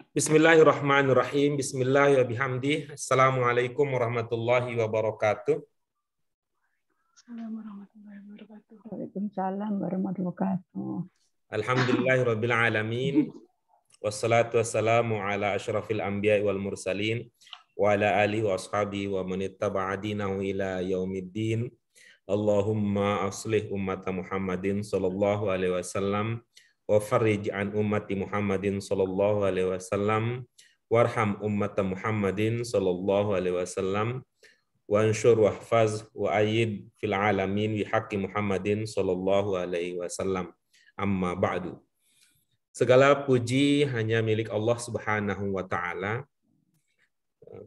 Bismillahirrahmanirrahim. Bismillahirrahmanirrahim. Assalamualaikum warahmatullahi wabarakatuh. Waalaikumsalam warahmatullahi wabarakatuh. Alhamdulillahirabbil alamin. Wassalatu wassalamu ala asyrafil anbiya'i wal mursalin wa ala alihi wa ashabihi wa man ittaba'a dinahu ila yaumiddin. Allahumma aslih ummata Muhammadin sallallahu alaihi wasallam wa farrij an ummati Muhammadin sallallahu alaihi wasallam warham ummata Muhammadin sallallahu alaihi wasallam wa ansyur wahfaz wa ayyid fil alamin bi haqqi Muhammadin sallallahu alaihi wasallam. Amma ba'du. Segala puji hanya milik Allah Subhanahu wa taala.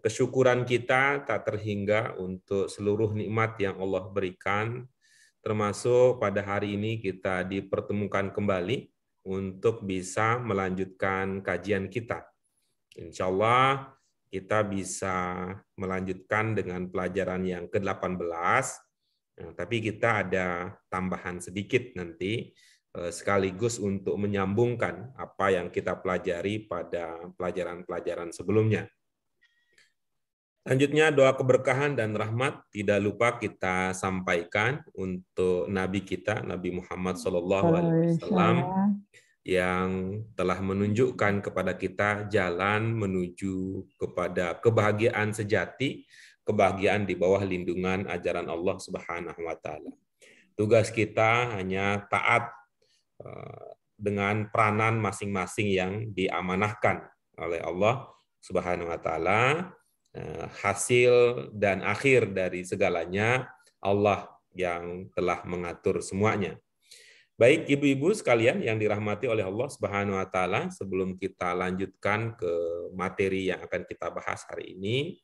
Kesyukuran kita tak terhingga untuk seluruh nikmat yang Allah berikan, termasuk pada hari ini kita dipertemukan kembali untuk bisa melanjutkan kajian kita. Insya Allah kita bisa melanjutkan dengan pelajaran yang ke-18, tapi kita ada tambahan sedikit nanti, sekaligus untuk menyambungkan apa yang kita pelajari pada pelajaran-pelajaran sebelumnya. Selanjutnya doa keberkahan dan rahmat tidak lupa kita sampaikan untuk Nabi kita, Nabi Muhammad SAW, yang telah menunjukkan kepada kita jalan menuju kepada kebahagiaan sejati, kebahagiaan di bawah lindungan ajaran Allah Subhanahu wa taala. Tugas kita hanya taat dengan peranan masing-masing yang diamanahkan oleh Allah Subhanahu wa taala. Hasil dan akhir dari segalanya Allah yang telah mengatur semuanya. Baik ibu-ibu sekalian yang dirahmati oleh Allah Subhanahu wa taala, sebelum kita lanjutkan ke materi yang akan kita bahas hari ini,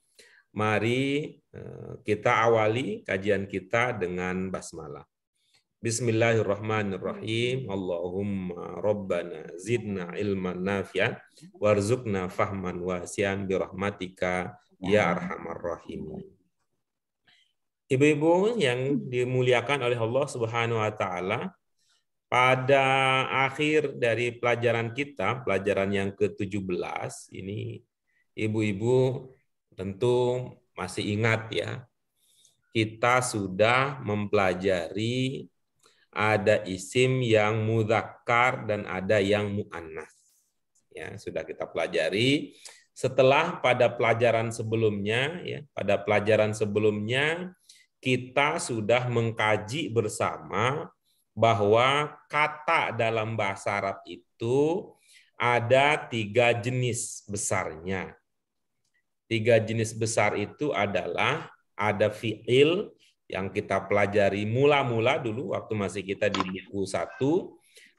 mari kita awali kajian kita dengan basmalah. Bismillahirrahmanirrahim. Allahumma rabbana zidna ilman nafi'an warzuqna fahman wasi'an birahmatika ya arhamar rahimin. Ibu-ibu yang dimuliakan oleh Allah Subhanahu wa taala, pada akhir dari pelajaran kita, pelajaran yang ke-17 ini, ibu-ibu tentu masih ingat ya, kita sudah mempelajari ada isim yang mudzakkar dan ada yang muannas. Ya, sudah kita pelajari. Setelah pada pelajaran sebelumnya, ya, pada pelajaran sebelumnya kita sudah mengkaji bersama bahwa kata dalam bahasa Arab itu ada 3 jenis besarnya. 3 jenis besar itu adalah ada fi'il yang kita pelajari mula-mula dulu waktu masih kita di buku 1,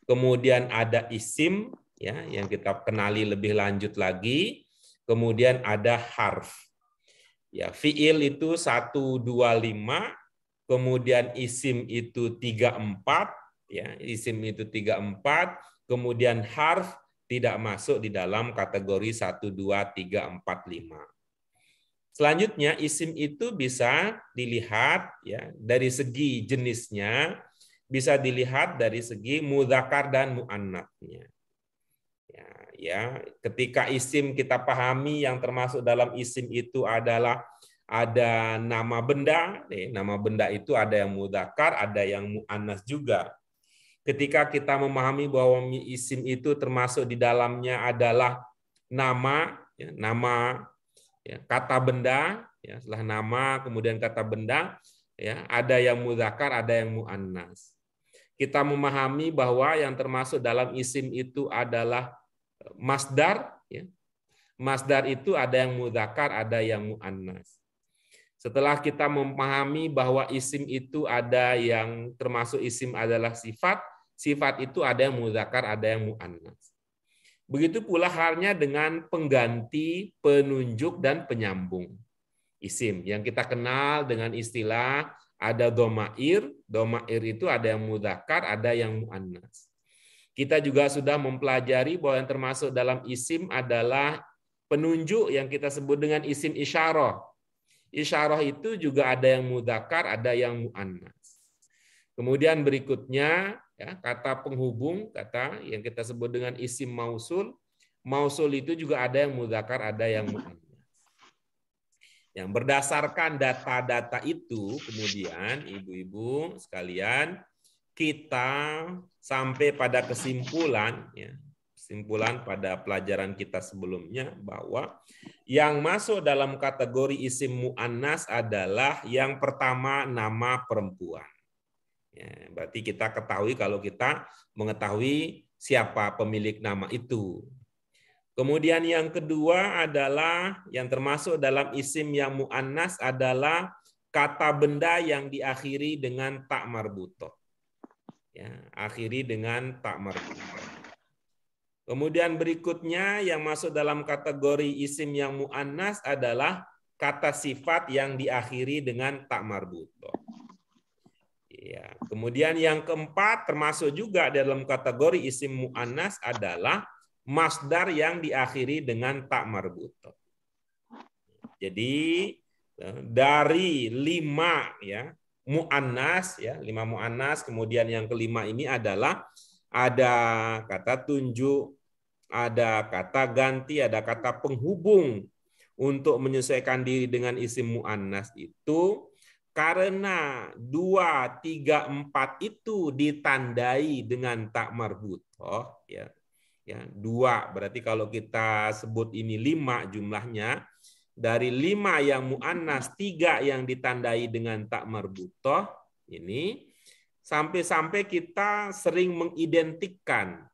kemudian ada isim ya yang kita kenali lebih lanjut lagi. Kemudian ada harf. Ya, fiil itu 1, 2, 5, kemudian isim itu 3, 4, ya, isim itu 3, 4, kemudian harf tidak masuk di dalam kategori 1, 2, 3, 4, 5. Selanjutnya isim itu bisa dilihat ya dari segi jenisnya, bisa dilihat dari segi mudzakkar dan muannats-nya. Ya, ketika isim kita pahami yang termasuk dalam isim itu adalah ada nama benda, nama benda itu ada yang mudzakkar, ada yang muannats juga. Ketika kita memahami bahwa isim itu termasuk di dalamnya adalah nama, ya, nama ya, kata benda, ya, setelah nama kemudian kata benda, ya, ada yang mudzakkar, ada yang muannats. Kita memahami bahwa yang termasuk dalam isim itu adalah masdar, ya. Masdar itu ada yang mudzakkar, ada yang muannats. Setelah kita memahami bahwa isim itu ada yang termasuk isim adalah sifat, sifat itu ada yang mudzakkar, ada yang muannats. Begitu pula halnya dengan pengganti, penunjuk dan penyambung isim yang kita kenal dengan istilah ada domair. Domair itu ada yang mudzakkar, ada yang muannats. Kita juga sudah mempelajari bahwa yang termasuk dalam isim adalah penunjuk yang kita sebut dengan isim isyarah. Isyarah itu juga ada yang mudzakkar, ada yang muannats. Kemudian berikutnya ya, kata penghubung, kata yang kita sebut dengan isim mausul. mausul itu juga ada yang mudzakkar, ada yang muannas. Yang berdasarkan data-data itu, kemudian ibu-ibu sekalian, kita sampai pada kesimpulan, ya, kesimpulan pada pelajaran kita sebelumnya bahwa yang masuk dalam kategori isim muannas adalah yang pertama nama perempuan. Ya, berarti kita ketahui kalau kita mengetahui siapa pemilik nama itu. Kemudian yang kedua adalah yang termasuk dalam isim yang muannas adalah kata benda yang diakhiri dengan tak marbutoh. Ya, akhiri dengan tak marbutoh. Kemudian berikutnya yang masuk dalam kategori isim yang muannas adalah kata sifat yang diakhiri dengan tak marbutoh. Ya, kemudian yang keempat termasuk juga dalam kategori isim muannas adalah masdar yang diakhiri dengan tak marbutoh. Jadi dari 5 ya muannas, ya 5 muannas, kemudian yang kelima ini adalah ada kata tunjuk, ada kata ganti, ada kata penghubung untuk menyesuaikan diri dengan isim muannas itu karena 2, 3, 4 itu ditandai dengan tak marbutoh, ya. Ya, 2 berarti kalau kita sebut ini 5 jumlahnya, dari 5 yang muannas 3 yang ditandai dengan tak marbutoh ini, sampai-sampai kita sering mengidentikan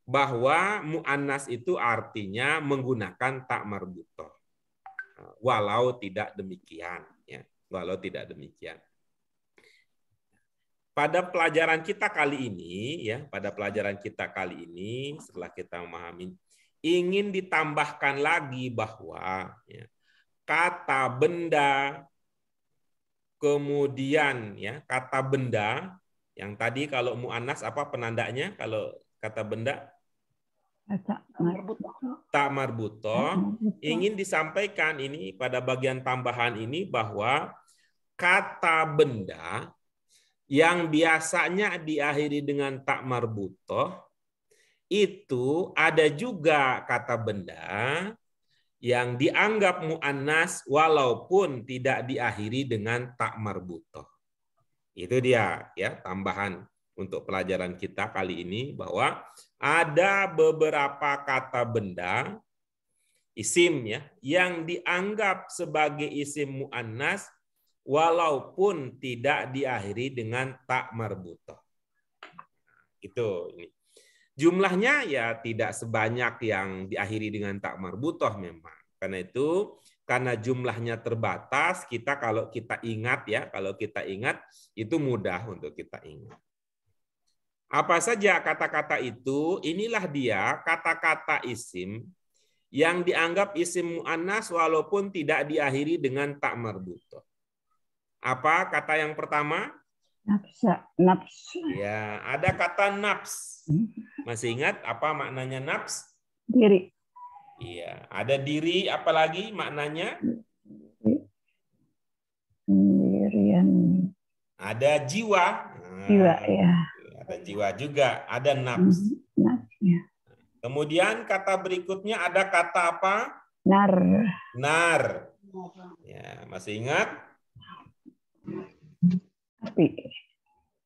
bahwa muannas itu artinya menggunakan tak marbutoh, walau tidak demikian, ya, walau tidak demikian. Pada pelajaran kita kali ini, ya, pada pelajaran kita kali ini, setelah kita memahami, ingin ditambahkan lagi bahwa ya, kata benda, kemudian ya kata benda, yang tadi kalau muannas apa penandanya? Kalau kata benda tak marbutoh, ingin disampaikan ini pada bagian tambahan ini bahwa kata benda yang biasanya diakhiri dengan tak marbutoh, itu ada juga kata benda yang dianggap muannas walaupun tidak diakhiri dengan tak marbutoh. Itu dia ya tambahan untuk pelajaran kita kali ini, bahwa ada beberapa kata benda isim ya yang dianggap sebagai isim muannas walaupun tidak diakhiri dengan tak marbutoh. Itu ini. Jumlahnya ya tidak sebanyak yang diakhiri dengan tak marbutoh memang. Karena itu, karena jumlahnya terbatas, kita kalau kita ingat ya, kalau kita ingat itu mudah untuk kita ingat. Apa saja kata-kata itu? Inilah dia kata-kata isim yang dianggap isim muannas walaupun tidak diakhiri dengan tak marbutoh. Apa kata yang pertama? Nafsa, nafs. Ya, ada kata nafs. Masih ingat apa maknanya nafs? Diri. Iya, ada diri, apalagi maknanya? Dirian. Ada jiwa. Jiwa ya. Ada jiwa juga, ada nafs. Nafs ya. Kemudian kata berikutnya ada kata apa? Nar. Nar. Ya, masih ingat? Api.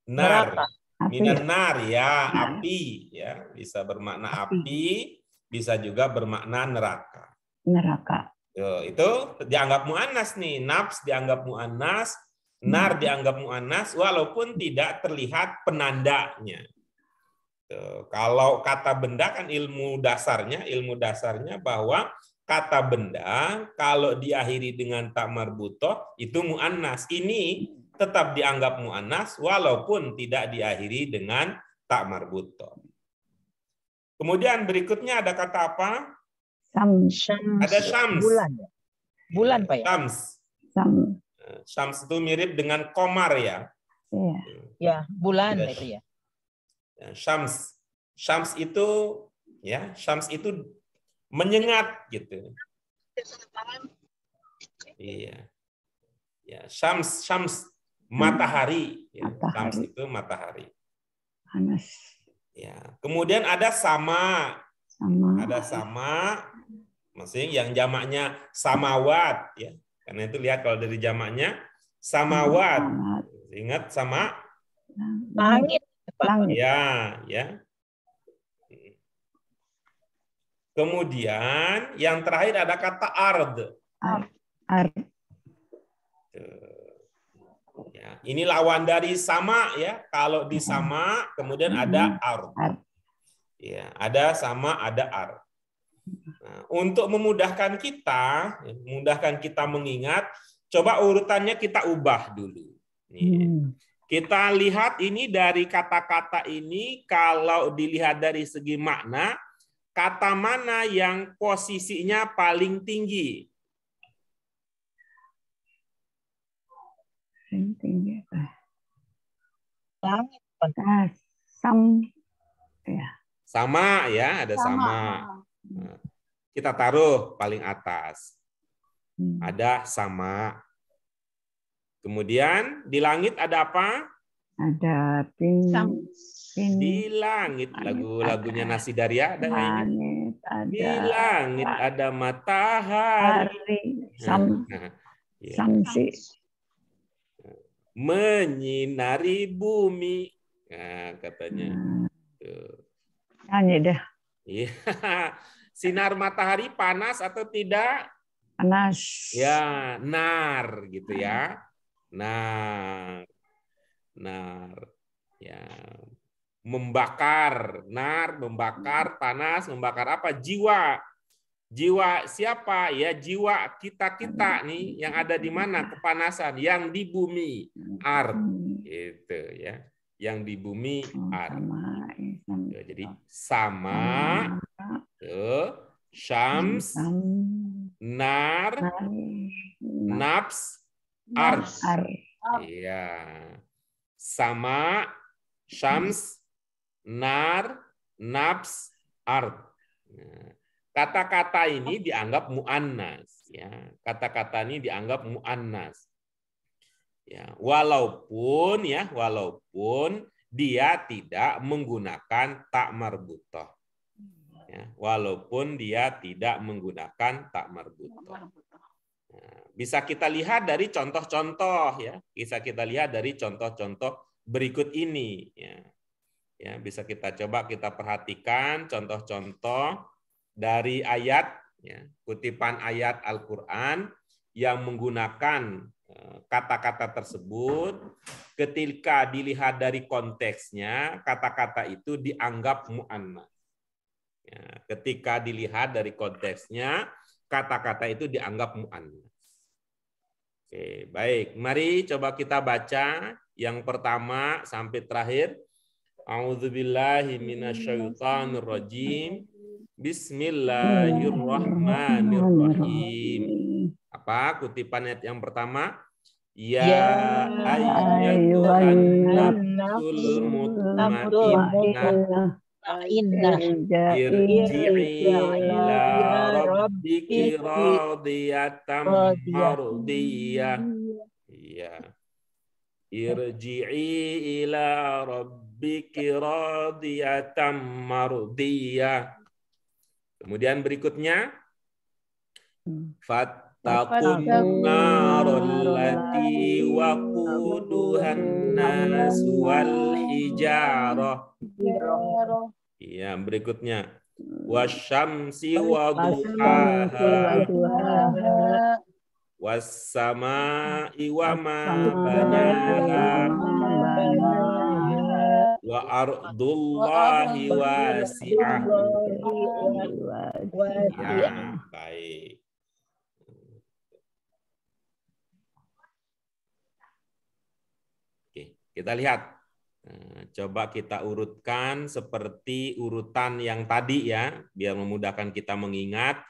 Nar. Api. Minan nar ya, api ya, bisa bermakna api, bisa juga bermakna neraka. Neraka. Itu dianggap muannas nih, nafs dianggap muannas, nar dianggap muannas walaupun tidak terlihat penandanya. Kalau kata benda kan ilmu dasarnya bahwa kata benda kalau diakhiri dengan tak marbutoh itu muannas. Ini tetap dianggap muannas walaupun tidak diakhiri dengan tak marbutoh. Kemudian berikutnya ada kata apa? Syams. Ada syams. Bulan ya. Bulan Pak ya. Syams. Syams itu mirip dengan komar ya. Iya. Ya, bulan Ada itu ya. Syams. Syams itu ya, syams itu menyengat gitu. Iya. Ya, syams matahari ya. Matahari. Syams itu matahari. Panas. Ya. Kemudian ada sama. Sama. Ada sama, maksudnya yang jamaknya samawat ya. Karena itu lihat kalau dari jamaknya samawat. Sama. Ingat sama Langit. Pak. Langit. ya. Kemudian yang terakhir ada kata ard. Ar. Ya, ini lawan dari sama ya. Kalau di sama kemudian ada ard. Ya, ada sama, ada ard. Nah, untuk memudahkan kita mengingat, coba urutannya kita ubah dulu. Nih. Kita lihat ini dari kata-kata ini, kalau dilihat dari segi makna, kata mana yang posisinya paling tinggi? Tinggi apa? Langit. Ya. Sama ya, ada sama. Nah, kita taruh paling atas. Ada sama. Kemudian di langit ada apa? Ada Di langit, lagu-lagunya Nasi Daria ada kayaknya. Di langit ada matahari. Samsi. Menyinari bumi. Nah, katanya. Nyanyi deh. Iya. Sinar matahari panas atau tidak? Panas. Ya, nar gitu ya. Nar. Ya. Membakar, membakar, panas, membakar apa? Jiwa. Jiwa siapa? Ya, jiwa kita nih yang ada di mana? Kepanasan yang di bumi. Ard. Itu ya. Yang di bumi ard. Jadi sama, syams, nar, nafs, ard. Iya. Sama, syams, nar, nafs, ard. Kata-kata ini dianggap muannas. Ya. Kata-kata ini dianggap muannas. Ya. Walaupun dia tidak menggunakan tak marbutoh. Ya. Walaupun dia tidak menggunakan tak marbutoh. Nah, bisa kita lihat dari contoh-contoh ya. Bisa kita lihat dari contoh-contoh berikut ini ya. Ya, bisa kita coba kita perhatikan contoh-contoh dari ayat ya, kutipan ayat Al-Qur'an yang menggunakan kata-kata tersebut. Ketika dilihat dari konteksnya, kata-kata itu dianggap mu'annas. Ya, ketika dilihat dari konteksnya, kata-kata itu dianggap mu'annas. Oke, baik. Mari coba kita baca yang pertama sampai terakhir. A'udzubillahi minasyaitonirrajim. Bismillahirrahmanirrahim. Apa kutipan ayat yang pertama? Ya ayyatuhan nafsul mutmainnah irji'i ila rabbiki radiyatan mardiyah. Iya. Irji'i ila rabbiki radiyatan mardiyah. Kemudian berikutnya fattaqun narul lati waquduhan nas wal hijarah. Iya, berikutnya wasyamsi wa duhaha was-sama'i wa ma banaha wa ardullahi wasi'ah. Ya, baik. Oke, kita lihat. Coba kita urutkan seperti urutan yang tadi ya, biar memudahkan kita mengingat.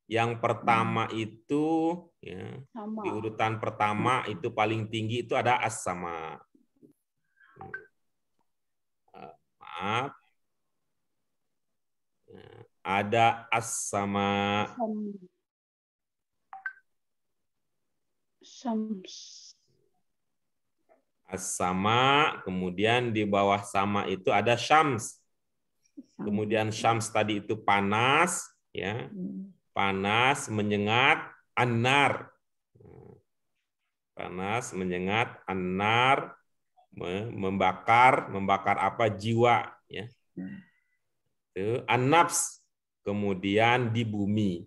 Yang pertama itu ya, di urutan pertama itu paling tinggi itu ada as-sama. Maaf. Ada as-sama. As-sama, kemudian di bawah sama itu ada syams. Kemudian syams tadi itu panas, ya. Panas, menyengat, annar. Panas, menyengat, annar, membakar apa? Jiwa, ya. Itu an-nafs, kemudian di bumi.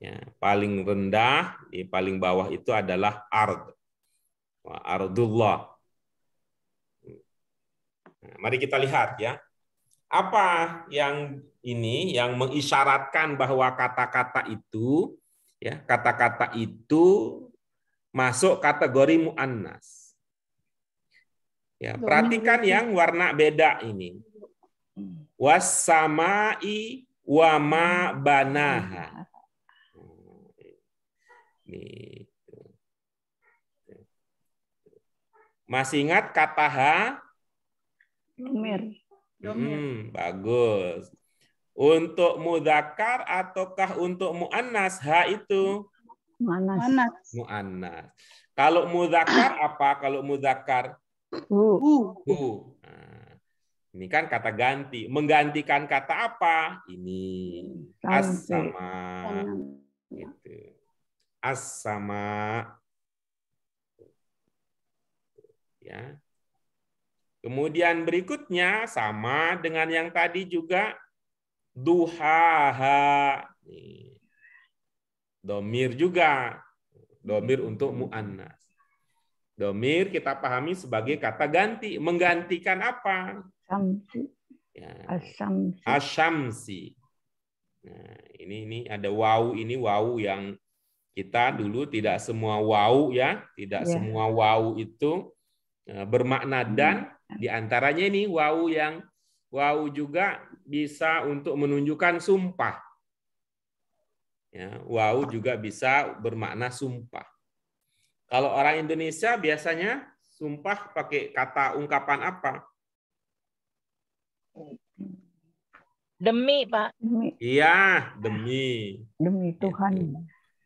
Ya, paling rendah, di paling bawah itu adalah ard. Ardullah. Nah, mari kita lihat ya. Apa yang ini yang mengisyaratkan bahwa kata-kata itu ya, kata-kata itu masuk kategori muannas. Ya, perhatikan yang warna beda ini. Was-samai wa ma banaha. Nih. Masih ingat kata ha? Domir. Bagus. Untuk mudzakkar ataukah untuk muannas ha itu? Muannas. Muannas. Kalau mudzakkar apa? Kalau mudzakkar hu. Nah, ini kan kata ganti. Menggantikan kata apa? Ini as-sama. Gitu. As-sama. Ya. Kemudian berikutnya sama dengan yang tadi juga duhaha. Domir juga. Domir untuk mu'annas. Domir kita pahami sebagai kata ganti. Menggantikan apa? Samsi. Ya. Asamsi. Asyamsi. Nah, ini ada wawu, ini wawu yang kita dulu tidak semua wawu ya. Tidak semua wawu itu bermakna dan. Di antaranya ini wawu juga bisa untuk menunjukkan sumpah. Ya, wawu juga bisa bermakna sumpah. Kalau orang Indonesia biasanya sumpah pakai kata ungkapan apa? Demi, Pak. Iya, demi. Demi Tuhan.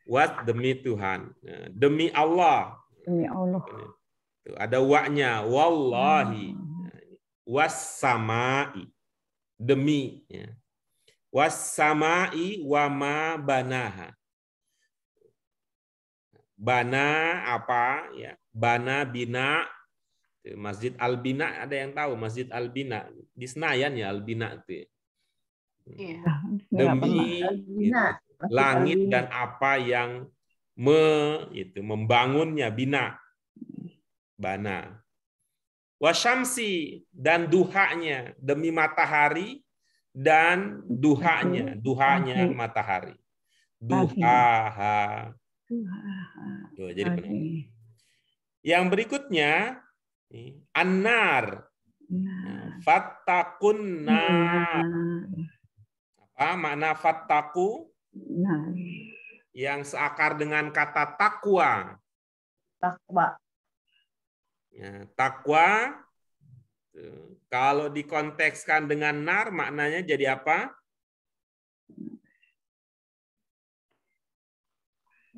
What? Demi Tuhan. Demi Allah. Demi Allah. Ada wa-nya, wallahi. Was-samai. Demi. Was-samai wa ma banaha. Bana apa? Ya. Bana bina. Masjid Al-Bina, ada yang tahu Masjid Al-Bina? Di Senayan ya Al-Bina itu. Demi langit dan apa yang membangunnya, bina. Bana. Wasyamsi, dan duhanya, demi matahari dan duhanya matahari. Duhaha. Jadi benar. Yang berikutnya an-nar. Fattakun nar. Apa makna fattaku? Yang seakar dengan kata takwa. Takwa. Ya, takwa kalau dikontekskan dengan nar maknanya jadi apa?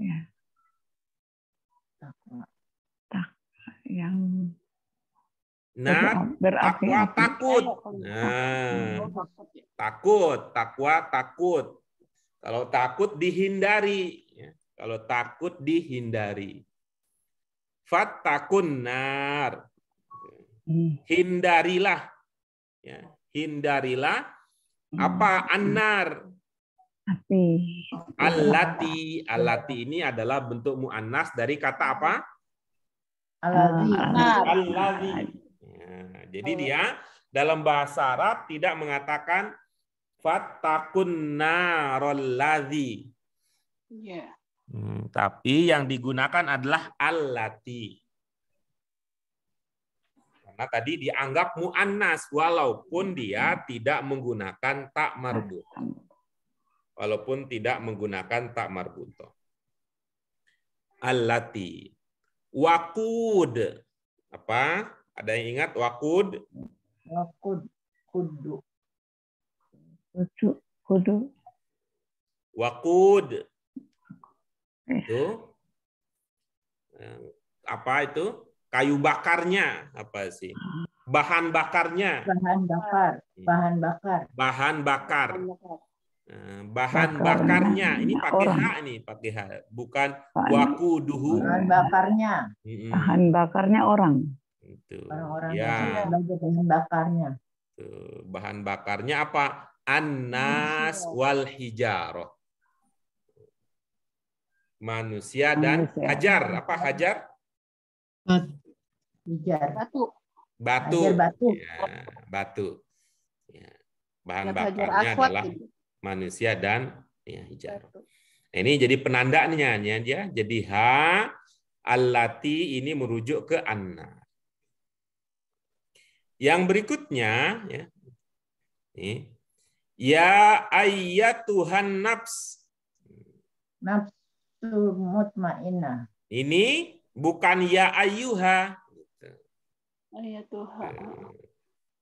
Ya. Takwa. Yang nar, takwa takut. Nah, takwa takut. Kalau takut dihindari. Kalau takut dihindari. Fattakun nar. Hindarilah. Ya, hindarilah apa? An-nar. Api. Allati. Allati ini adalah bentuk mu'annas dari kata apa? Allazi. Ya, jadi dia dalam bahasa Arab tidak mengatakan fattakun narollazi. Yeah. Tapi yang digunakan adalah allati. Karena tadi dianggap mu'annas walaupun dia tidak menggunakan tak marbut. Walaupun tidak menggunakan tak marbutoh. Allati. Waqud. Apa? Ada yang ingat waqud? Waqud. Kudu. Kudu. Waqud. Itu apa itu? Kayu bakarnya apa sih? Bahan bakarnya. Bahan bakar. Bahan bakar. Bahan bakar. Bahan Bakarnya bakarnya. Ini pakai orang. H nih, pakai H. Bukan Bahan- wakuduhu. Bahan bakarnya. Bahan bakarnya orang. Itu. Orang-orang Ya. sebagai bahan bakarnya. Tuh, bahan bakarnya apa? Annas wal hijaroh. Manusia dan Manusia. hajar. Apa hajar? Hijar. Batu. Batu. Hajar batu. Ya, batu. Ya. Bahan Lihat Hajar bakarnya Aswad adalah gitu. manusia dan ya, hijaroh. Batu. Ini jadi penandanya ya. Jadi ha allati ini merujuk ke anna. Yang berikutnya ya. Ini, ya ayyatuhan nafs. Nafsu mutmainnah. Ini bukan ya ayyuha. Ya Tuhan.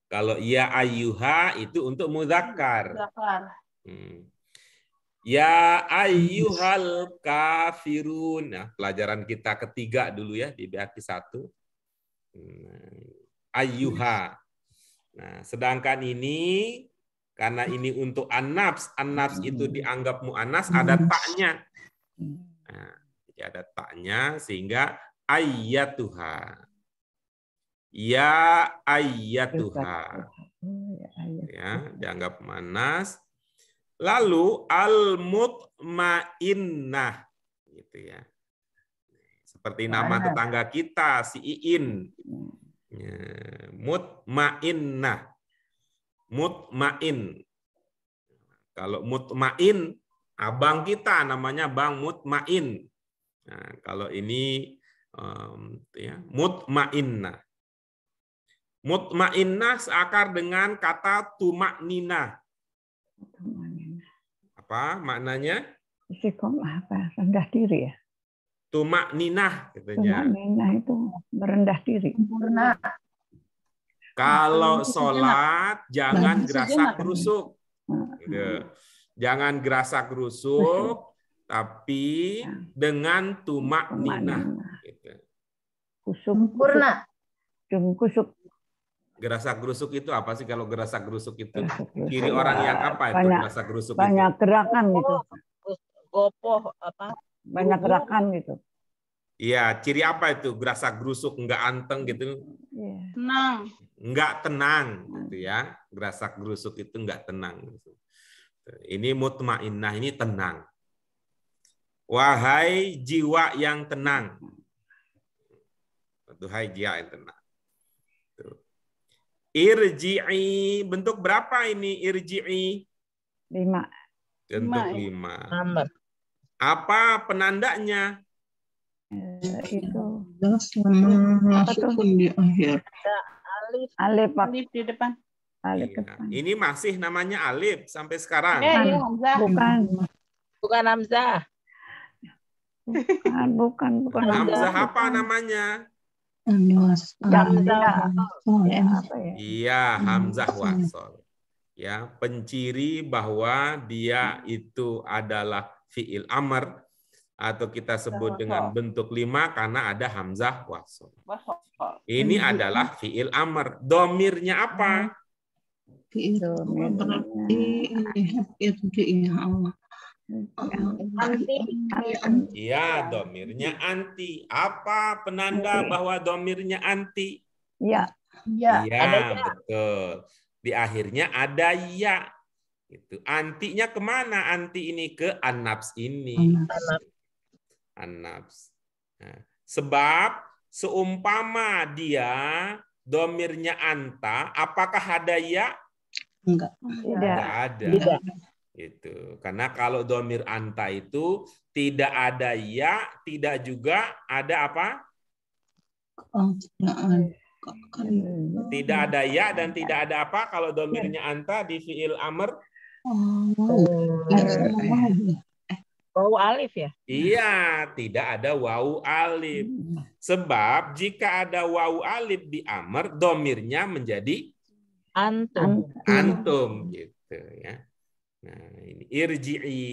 Kalau ya ayyuha itu untuk mudzakkar. Zakar. Ya ayyuhal kafirun. Nah, pelajaran kita ketiga dulu ya di BAQ 1. Ayyuha. Nah, sedangkan ini karena ini untuk an-nafs itu dianggap mu'annas, ada taknya. Nah, jadi ada taknya sehingga ayyatuha. Ya ayyatuha. Ya, dianggap mu'annas. Lalu al-mutmainnah gitu ya. Seperti nama tetangga kita si Iin. Ya, mutmainnah. Mutmain. Kalau mutmain, abang kita namanya Bang Mutmain. Nah, kalau ini ya, mutmainnah. Mutmainnah seakar dengan kata tumakninah. Apa maknanya? Istiqomah apa? Rendah diri ya? Tumakninah katanya. Tumakninah itu merendah diri. Sempurna. Kalau sholat jangan gerasak gerusuk. Gitu. Jangan gerasak gerusuk, tapi dengan tumakninah. Gitu. Sempurna. Kusuk. Gerasak gerusuk itu apa sih kalau gerasak gerusuk itu? Ciri orang yang apa itu Banyak- gerasak gerusuk Banyak itu? gerakan gitu. Gopoh apa? Banyak gerakan gitu. Iya, ciri apa itu gerasak gerusuk nggak anteng gitu? Iya. Tenang. Nggak tenang gitu ya. Gerasak gerusuk itu nggak tenang gitu. Ini mutmainnah, ini tenang. Wahai jiwa yang tenang. Wahai jiwa yang tenang. Irji'i, bentuk berapa ini irji'i? 5. Bentuk 5. Apa penandanya? Itu Sukun di akhir. alif Pak. Alif di depan. Alif Iya. depan. Ini masih namanya alif sampai sekarang. Iya Hamzah. Bukan. Bukan Hamzah. Bukan. Hamzah apa namanya? Hamzah. Apa ya? Iya, Hamzah wasol. Ya, penciri bahwa dia itu adalah fiil amr atau kita sebut dengan bentuk 5 karena ada hamzah wasol. Ini adalah fiil amr. Domirnya apa? Itu berarti itu dia Allah. Iya, domirnya anti. Apa penanda bahwa domirnya anti? Ya. Ya. Iya, betul. Di akhirnya ada ya. Itu antinya kemana? Anti ini ke an-nafs ini. An-nafs. Nah, sebab seumpama dia domirnya anta, apakah ada ya? Enggak. Tidak. Tidak ada. Itu karena kalau domir anta itu tidak ada ya, tidak juga ada apa? Tidak ada ya dan tidak ada apa kalau domirnya anta di fiil amr? Wawu alif ya? Iya, tidak ada wawu alif. Sebab jika ada wawu alif di amr, domirnya menjadi antum gitu ya. Nah, ini irji'i,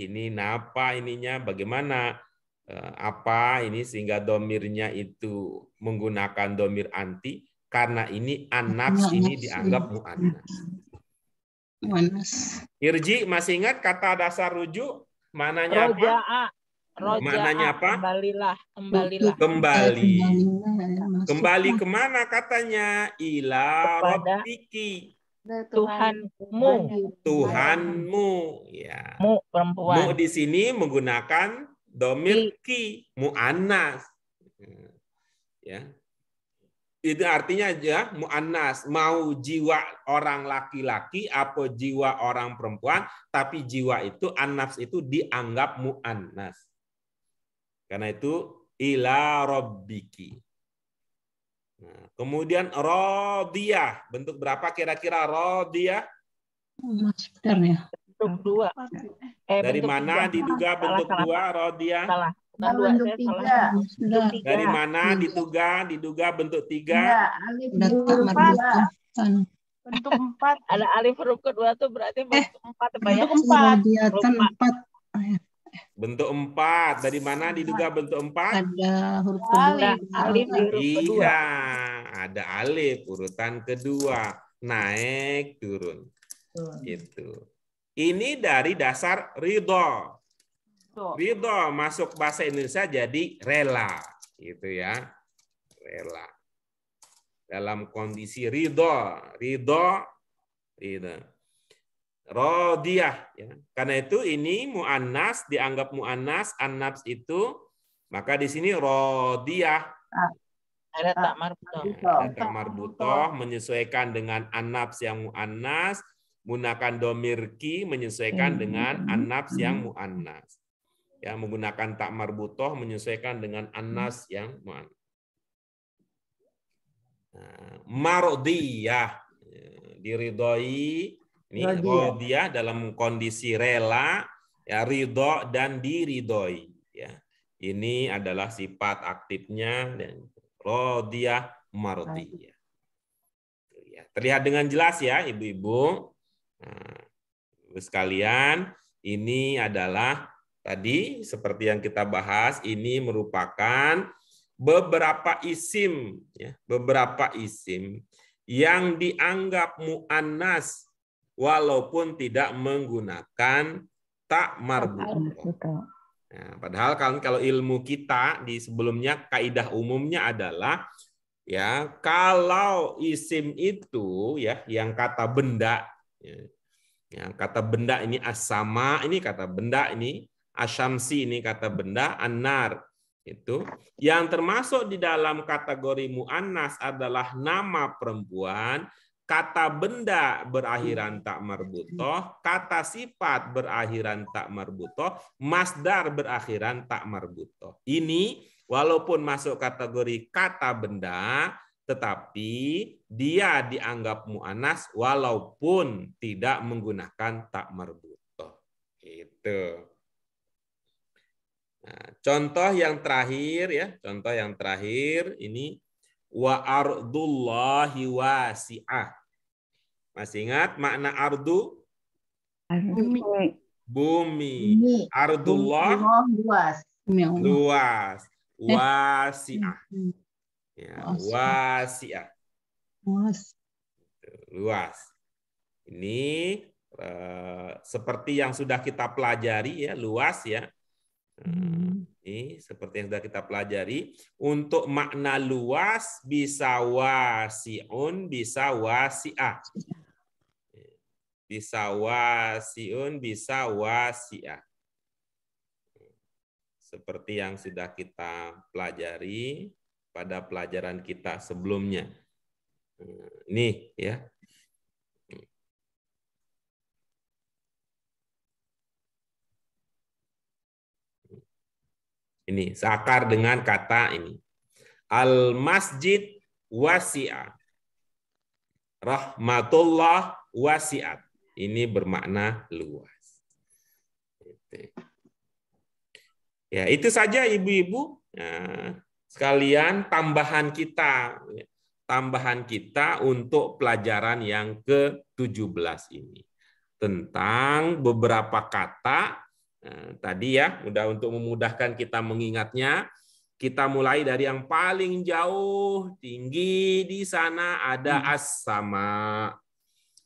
ini napa ininya, bagaimana apa ini sehingga domirnya itu menggunakan domir anti, karena ini an-nafs ini dianggap mu'annas. Mu'annas. Irji masih ingat kata dasar rujuk? Mananya apa? Roja'a. Maknanya apa? Kembalilah. Kembali. Masuk. Kembali kemana katanya? Ila Kepada rabbiki. Tuhanmu. Tuhanmu. Ya. Mu Mu perempuan. di sini menggunakan domir ki, mu'annas. Ya. Itu artinya aja mu'annas, mau jiwa orang laki-laki apa jiwa orang perempuan, tapi jiwa itu an-nafs itu dianggap mu'annas. Karena itu ila rabbiki. Nah, kemudian radiyah, bentuk berapa kira-kira radiyah? Mas, bentar ya. Bentuk 2. Dari bentuk mana 3. diduga bentuk 2 radiyah? Salah. Bukan 2, bentuk saya salah. 3. Sudah. Bentuk 3. Dari mana diduga bentuk 3? Alif Sudah huruf tak marbutoh. 4. Bentuk 4. Ada alif huruf kedua tuh berarti bentuk 4 apa ya? Bentuk 4. Radiatan Lupa. 4. Bentuk 4. Dari mana diduga bentuk 4? Ada huruf Ada kedua. alif di huruf kedua. Iya, ada alif urutan kedua, naik turun. Itu. Ini dari dasar ridho. Ridho masuk bahasa Indonesia jadi rela, gitu ya. Rela. Dalam kondisi ridho, ridho. Rodiyah. Ya. Karena itu ini mu'annas, dianggap mu'annas, an-nafs itu, maka di sini rodiyah. Ada tak marbutoh. Ya, ada tak marbutoh menyesuaikan dengan an-nafs yang mu'annas, menggunakan domir ki menyesuaikan dengan an-nafs yang mu'annas. Ya, menggunakan tak marbutoh menyesuaikan dengan an-nas yang mu'annas. Nah, mardiyah, diridhoi. Ini radiyah dalam kondisi rela, ya, ridho dan diridhoi. Ya, ini adalah sifat aktifnya dan radiyah, mardiyah. Ya, terlihat dengan jelas ya, ibu-ibu. Nah, sekalian, ini adalah tadi seperti yang kita bahas, ini merupakan beberapa isim, ya, beberapa isim yang dianggap mu'annas walaupun tidak menggunakan tak marbutoh. Nah, padahal kalau ilmu kita di sebelumnya kaidah umumnya adalah ya kalau isim itu ya yang kata benda, ya, yang kata benda ini as-sama, ini kata benda ini asyamsi, ini kata benda an-nar. Itu yang termasuk di dalam kategori mu'annas adalah nama perempuan, kata benda berakhiran tak marbutoh, kata sifat berakhiran tak marbutoh, masdar berakhiran tak marbutoh. Ini walaupun masuk kategori kata benda, tetapi dia dianggap mu'annas walaupun tidak menggunakan tak marbutoh. Itu. Nah, contoh yang terakhir ya, contoh yang terakhir ini wa ardullahi wasi'ah. Masih ingat makna ardu? Bumi. Ardullah luas. luas. Wasi'ah. Ya, wasi'ah. Luas. Ini seperti yang sudah kita pelajari ya, luas ya. Ini seperti yang sudah kita pelajari. Untuk makna luas bisa wasi'un, bisa wasi'ah. Bisa wasi'un, bisa wasi'ah. Seperti yang sudah kita pelajari pada pelajaran kita sebelumnya. Nih ya. Ini seakar dengan kata ini. Al-masjid wasi'ah. Rahmatullah wasi'at. Ini bermakna luas. Ya, itu saja ibu-ibu. Nah, sekalian tambahan kita. Tambahan kita untuk pelajaran yang ke-17 ini. Tentang beberapa kata. Nah, tadi ya, udah untuk memudahkan kita mengingatnya, Kita mulai dari yang paling jauh, tinggi. Di sana ada as-sama.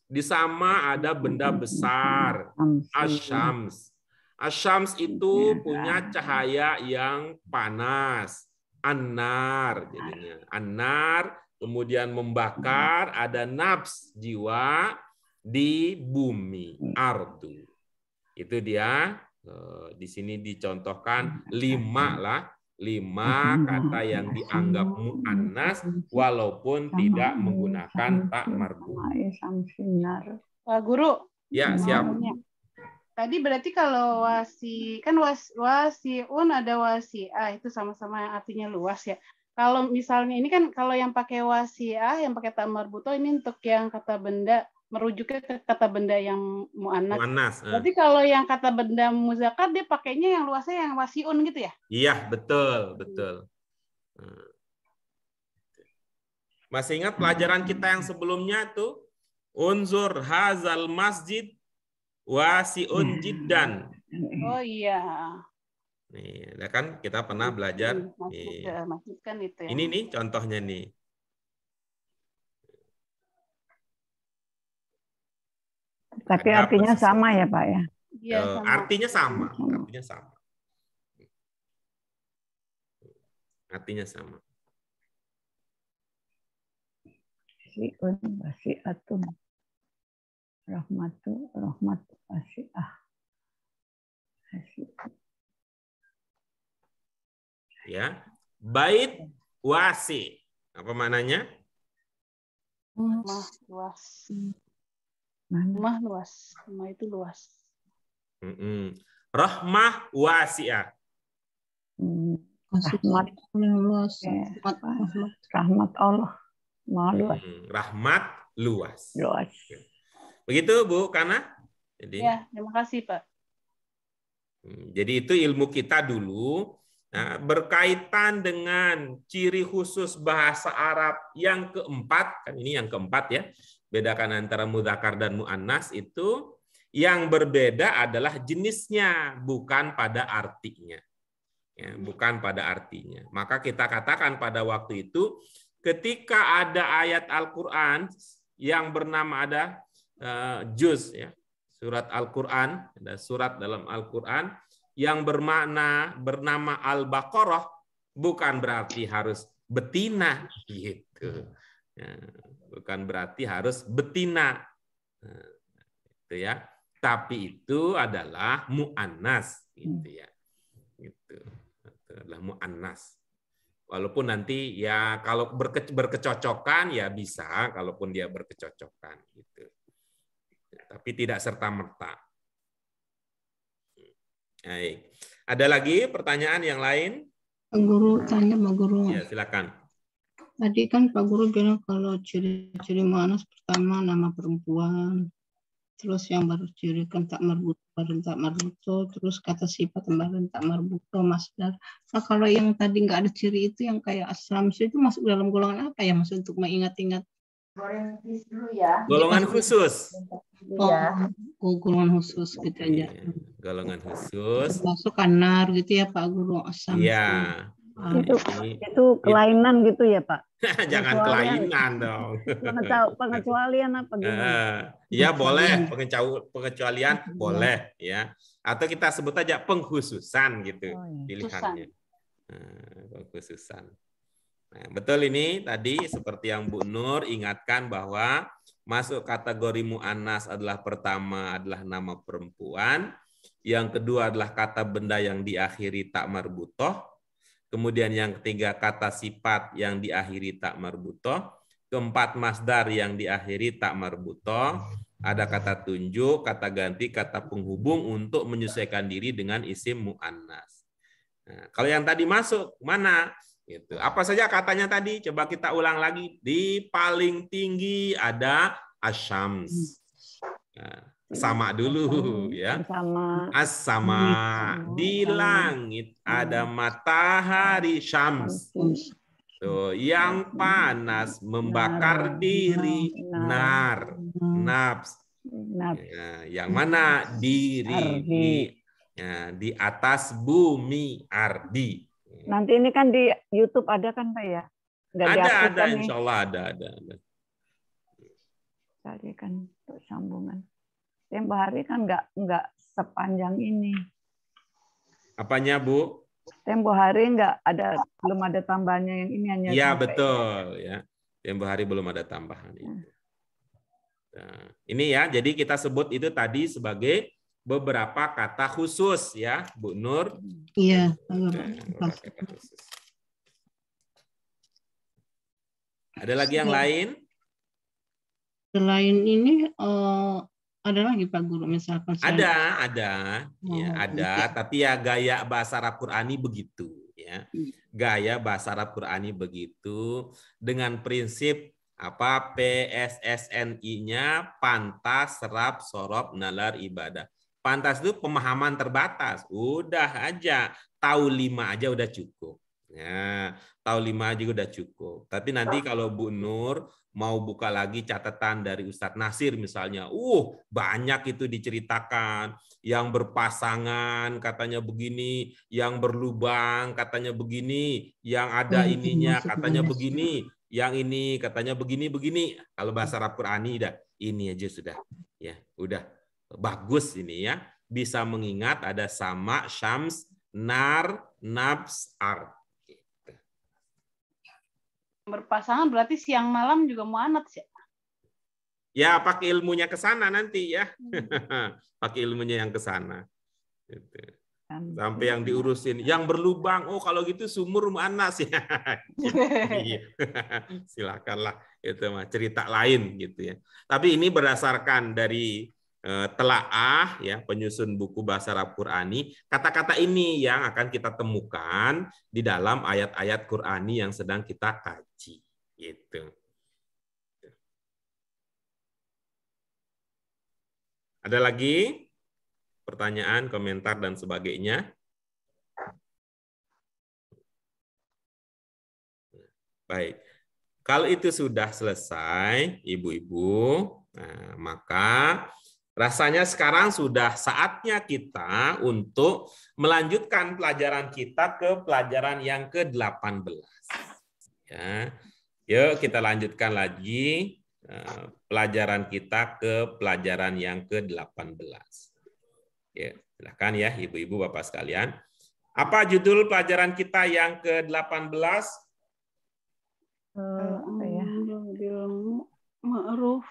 Di sama ada benda besar. Asyams. Asyams itu punya cahaya yang panas. An-nar jadinya. An-nar kemudian membakar, ada nafs, jiwa di bumi, ardu. Itu dia. Di sini dicontohkan 5 kata yang dianggap mu'annas walaupun tidak menggunakan tak marbutoh. Pak Guru, Ya, siap. tadi berarti kalau wasiun ada wasi'ah, itu sama-sama yang artinya luas ya. Kalau misalnya ini kan kalau yang pakai wasi'ah, yang pakai tak marbutoh ini untuk yang kata benda, merujuknya ke kata benda yang mu'annas. Mu'annas. Berarti kalau yang kata benda muzakkar dia pakainya yang luasnya yang wasiun gitu ya? Iya, betul, betul. Masih ingat pelajaran kita yang sebelumnya tuh? Unzur hazal masjid wasi'un jiddan. Oh iya. Nih, ya kan kita pernah belajar. Masjid kan itu ya. Ini nih contohnya nih. Tapi Ada artinya apa sih? sama ya Pak ya? Iya, sama. Artinya sama. Artinya sama. Artinya sama. Wasi'un, wasi'atun. Rahmatu, rahmat, wasi'ah. Ya. Bait wasi. Apa maknanya? Rumah luas. Rumah luas. Rumah itu luas. Rahmah wasi'ah. Rahmat yang luas. ya. Rahmat Allah. Maha luas. Rahmat luas. Luas. Begitu Bu Kana? Jadi, Ya, terima kasih Pak. Jadi itu ilmu kita dulu. Nah, berkaitan dengan ciri khusus bahasa Arab yang keempat, kan ini yang keempat ya, bedakan antara mudzakkar dan muannas itu yang berbeda adalah jenisnya, bukan pada artinya. Ya, bukan pada artinya. Maka kita katakan pada waktu itu, ketika ada ayat Al-Quran yang bernama ada juz, ya, surat Al-Quran, ada surat dalam Al-Quran yang bernama Al-Baqarah, bukan berarti harus betina gitu. Ya, bukan berarti harus betina. Nah, itu ya. Tapi itu adalah mu'annas gitu ya. Gitu. Itu adalah mu'annas. Walaupun nanti ya kalau berkecocokan ya bisa, kalaupun dia berkecocokan gitu. Tapi tidak serta-merta. Baik. Ada lagi pertanyaan yang lain? Pak Guru tanya Pak Guru. Ya, silakan. Tadi kan Pak Guru bilang kalau ciri-ciri muannas pertama nama perempuan, terus yang baru ciri kan tak marbutoh, terus kata sifat tambahan tak marbutoh, masdar. Nah, kalau yang tadi nggak ada ciri itu yang kayak asyams itu masuk dalam golongan apa ya, Mas, untuk mengingat-ingat? Golongan khusus. Golongan khusus gitu aja. Golongan khusus. Masuk kanar gitu ya Pak Guru. Asyams. Iya. Itu kelainan gitu ya Pak? Jangan kelainan dong. Pengecualian apa gimana? Ya boleh, pengecualian boleh ya. Atau kita sebut aja pengkhususan gitu pilihannya. Pengkhususan. Nah, betul ini tadi seperti yang Bu Nur ingatkan bahwa masuk kategori mu'annas adalah pertama adalah nama perempuan, yang kedua adalah kata benda yang diakhiri tak marbutoh, kemudian yang ketiga kata sifat yang diakhiri tak marbutoh, keempat masdar yang diakhiri tak marbutoh, ada kata tunjuk, kata ganti, kata penghubung untuk menyesuaikan diri dengan isim mu'annas. Nah, kalau yang tadi masuk mana? Gitu. Apa saja katanya tadi? Coba kita ulang lagi. Di paling tinggi ada asyams. Nah, sama dulu ya. As-sama. Di langit ada matahari syams. Tuh, yang panas membakar diri nar, nafs. Ya, yang mana diri di atas bumi ardi. Nanti ini kan di YouTube ada kan Pak ya? Nggak Ada, dihapus ada, kan nih? insya Allah ada. Tadi kan untuk sambungan. Tempo hari kan nggak sepanjang ini. Apanya, Bu? Tempo hari belum ada tambahannya yang ini hanya Iya, sampai- betul. Ya. Tempo hari belum ada tambahan. Itu. Nah, ini ya, jadi kita sebut itu tadi sebagai beberapa kata khusus ya, Bu Nur. Iya. Beberapa kata khusus. Ada lagi yang lain? Selain ini ada lagi Pak Guru misalkan Ada, Oh, ya ada. oke. Tapi ya gaya bahasa Arab Qurani begitu, ya. Gaya bahasa Arab Qurani begitu dengan prinsip apa PSSNI-nya pantas, serap, sorob, nalar, ibadah. Pantas itu pemahaman terbatas. Udah aja tahu 5 aja udah cukup. Ya, tahu 5 aja udah cukup. Tapi nanti kalau Bu Nur mau buka lagi catatan dari Ustadz Nasir misalnya, banyak itu diceritakan, yang berpasangan katanya begini, yang berlubang katanya begini, yang ada ininya katanya begini, yang ini katanya begini. Kalau bahasa Arab Qurani ini aja sudah, ya udah bagus ini ya, bisa mengingat ada sama, syams, nar, nafs, ar. Berpasangan berarti siang malam juga muannats ya? Ya, pakai ilmunya ke sana nanti ya. Pakai ilmunya yang ke sana. Gitu. Sampai yang diurusin, yang berlubang, kalau gitu sumur muannas ya. Iya. Silakanlah, itu mah cerita lain gitu ya. Tapi ini berdasarkan dari telaah ya, penyusun buku bahasa Arab Qurani, kata-kata ini yang akan kita temukan di dalam ayat-ayat Qurani yang sedang kita kaji gitu. Ada lagi pertanyaan, komentar dan sebagainya? Baik. Kalau itu sudah selesai, Ibu-ibu, maka rasanya sekarang sudah saatnya kita untuk melanjutkan pelajaran kita ke pelajaran yang ke-18. Ya. Yuk kita lanjutkan lagi pelajaran kita ke pelajaran yang ke-18. Ya, silakan ya Ibu-ibu Bapak sekalian. Apa judul pelajaran kita yang ke-18? Ma'ruf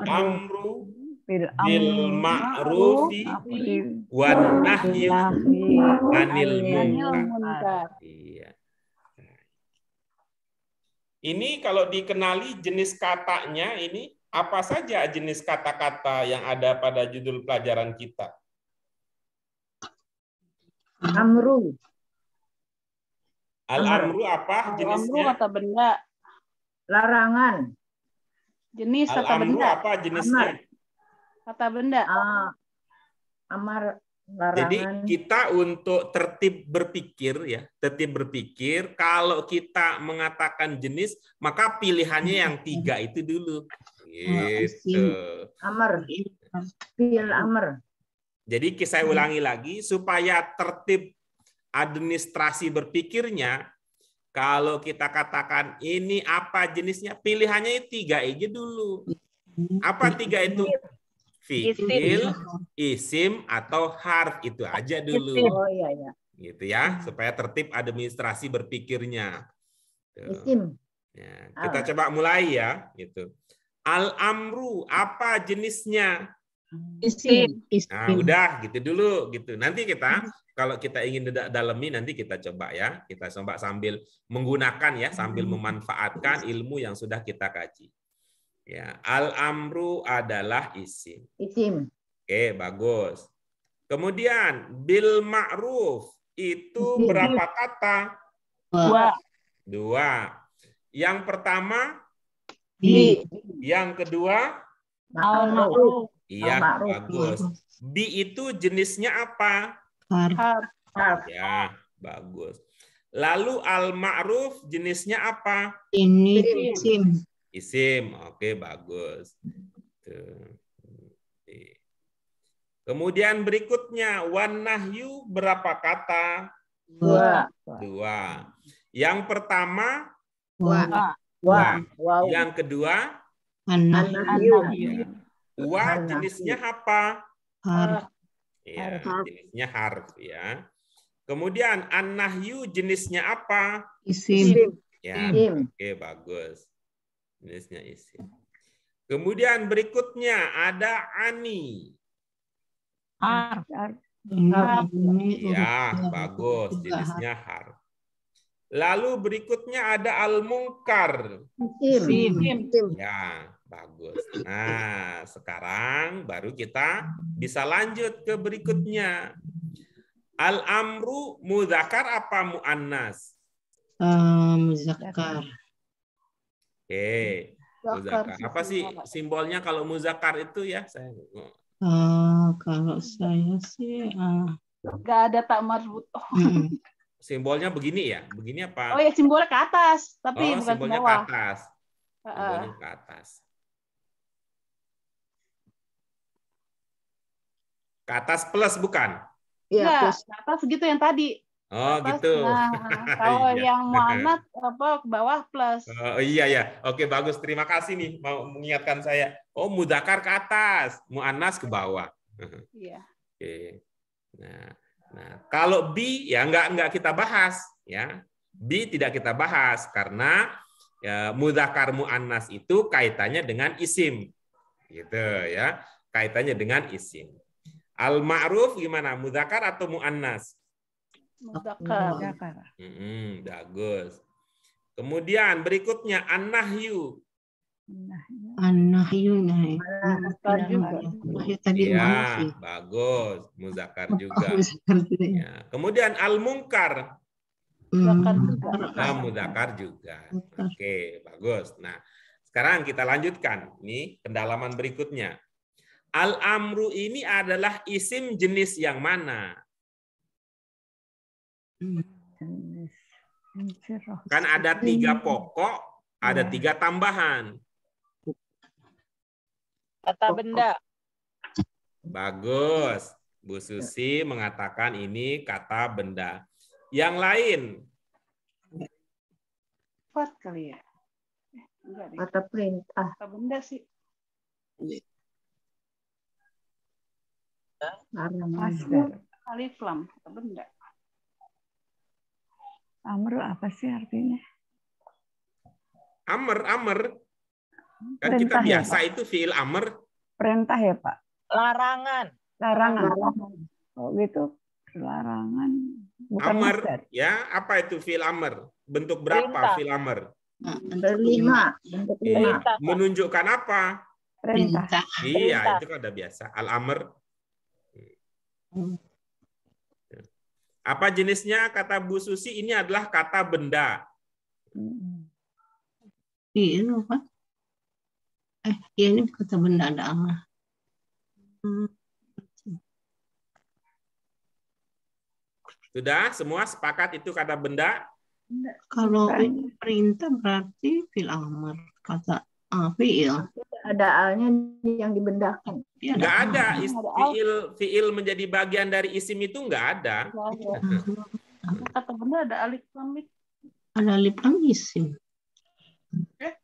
Amru bil bil ma'rufi wan nahyi anil munkar. Iya. Ini kalau dikenali jenis katanya ini apa saja jenis kata-kata yang ada pada judul pelajaran kita? Amru. Al-amru apa jenisnya? Al-amru kata benda. Larangan. Jenis kata Al-amru benda. apa jenisnya? Kata benda. Amar larangan. Jadi kita untuk tertib berpikir ya, kalau kita mengatakan jenis maka pilihannya yang 3 itu dulu. Gitu. Amar. Bil amr. Jadi saya ulangi lagi supaya tertib administrasi berpikirnya, kalau kita katakan ini apa jenisnya, pilihannya 3 aja dulu. Apa 3 itu? Fi'il, isim, atau harf, itu aja dulu. Oh iya ya. Gitu ya, supaya tertib administrasi berpikirnya. Isim. Ya, kita coba mulai ya, gitu. Al-amru apa jenisnya? Isim. Nah, udah gitu dulu gitu. Nanti kita kalau kita ingin dalami nanti kita coba ya. Kita coba sambil menggunakan ya, sambil memanfaatkan ilmu yang sudah kita kaji. Ya, al-amru adalah isim. Isim. Oke, bagus. Kemudian bil ma'ruf itu berapa kata? 2. Yang pertama Bi. Yang kedua Ma'ruf. iya, Ma'ruf. bagus. Bi itu jenisnya apa? Harf. Ya, bagus. Lalu al-ma'ruf jenisnya apa? Ini isim. Isim. Oke, bagus. Tuh. Kemudian berikutnya wan nahyu berapa kata? 2. 2. Yang pertama Wa. wa. Wow. Yang kedua An-nahyu. wa An-nahyu. jenisnya apa? Harf. Ya, Harf. jenisnya harf ya. Kemudian an-nahyu jenisnya apa? Isim. Ya, Isim. oke bagus. Jenisnya isim. Kemudian berikutnya ada ani. Harf. Ini Ya, huruf bagus. juga Jenisnya harf. Lalu berikutnya ada al-munkar. Isim. Ya, bagus. Nah, sekarang baru kita bisa lanjut ke berikutnya. Al-amru mudzakar apa muannas? muzakkar. Oke, muzakkar. Apa sih simbolnya kalau muzakkar itu ya? Saya Kalau saya sih Nggak ada tak marbutoh. simbolnya begini ya? Begini apa? Oh ya, simbolnya ke atas, tapi Oh, bukan ke simbolnya ke bawah. atas. Simbolnya ke atas. Ke atas plus bukan? Iya, Nggak, plus. ke atas gitu yang tadi. Oh, Atas. gitu. Nah, kalau Iya. yang muannats apa ke bawah plus. Oh, iya ya. Oke, bagus. Terima kasih nih mau mengingatkan saya. Oh, mudzakar ke atas, muannas ke bawah. Iya. Oke. Nah, kalau bi ya nggak kita bahas ya. Bi tidak kita bahas karena ya, mudzakar muannas itu kaitannya dengan isim. Gitu ya. Kaitannya dengan isim. Al-ma'ruf gimana? Mudzakar atau muannas? Mudzakar. Bagus. Kemudian berikutnya an-nahyu. an-nahyu Muzakkar juga. tadi mana Ya, sih? bagus. Mudzakar juga. Muzakkar juga ya. Ya. Kemudian al-munkar. Muzakkar juga. Mudzakar juga. Muzakkar. Oke, bagus. Nah, sekarang kita lanjutkan. Ini pendalaman berikutnya. Al-amru ini adalah isim jenis yang mana? Kan ada 3 pokok, ada 3 tambahan. Kata benda. Bagus. Bu Susi mengatakan ini kata benda. Yang lain? Empat kali ya. Enggak deh. Kata perintah. Kata benda sih. Masdar. Alif lam. Kata benda. Amru apa sih artinya? Amr. Kan Perintah kita ya, biasa Pak? itu fiil amr. Perintah ya, Pak? Larangan. Larangan. Oh gitu. Larangan. Bukan Amr, masdar. ya. Apa itu fiil amr? Bentuk berapa Perintah. fiil amr? Berlima. Bentuk Iya. 5. Perintah. Menunjukkan apa? Perintah. Iya, Perintah. itu kan ada biasa. Al-amr. Apa jenisnya? Kata Bu Susi ini adalah kata benda. Iya, apa? Ini kata benda ada Allah. Sudah semua sepakat itu kata benda? Kalau ini perintah berarti fil amr, kata fiil. Ada alnya yang dibendakan. Dia Nggak ada. al. Fiil menjadi bagian dari isim itu nggak ada. Kata benda ada alif lam. Ada alif lam isim.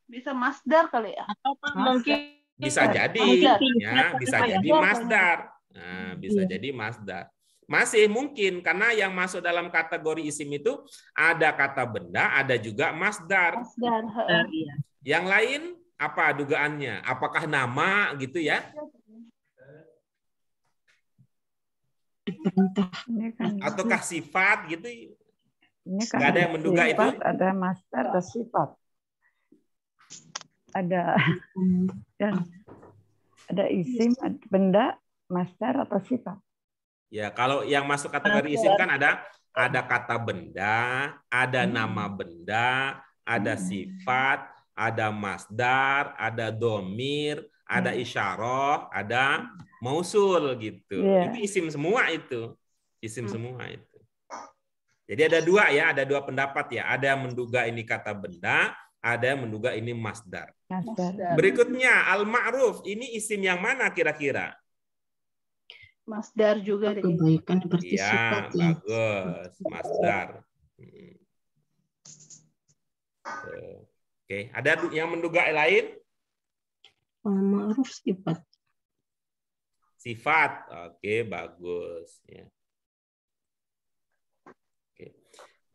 Bisa masdar kali ya. Atau mungkin Bisa jadi, ya, bisa jadi masdar. Nah, bisa jadi masdar. Masih mungkin karena yang masuk dalam kategori isim itu ada kata benda, ada juga masdar. Masdar. Yang lain apa dugaannya? Apakah nama gitu ya? Perintah. Ini kan Ataukah sifat gitu? ini kan Nggak ada yang menduga itu? sifat, ada masdar, ada sifat. Ada dan ada isim, ada benda, masdar atau sifat. Ya, kalau yang masuk kategori isim kan ada kata benda, ada nama benda, ada sifat, ada masdar, ada domir, ada isyarah, ada mausul gitu. Iya. Itu isim semua itu. Isim semua itu. Jadi ada dua ya, ada dua pendapat ya. Ada yang menduga ini kata benda, ada yang menduga ini masdar. Masdar. Berikutnya al-ma'ruf, ini isim yang mana kira-kira? Masdar juga deh. Kebaikan berarti Iya, sifat ya. bagus. Masdar. Tuh. Oke, ada yang menduga lain? Ma'ruf sifat. Sifat. Oke, bagus. Ya. Oke.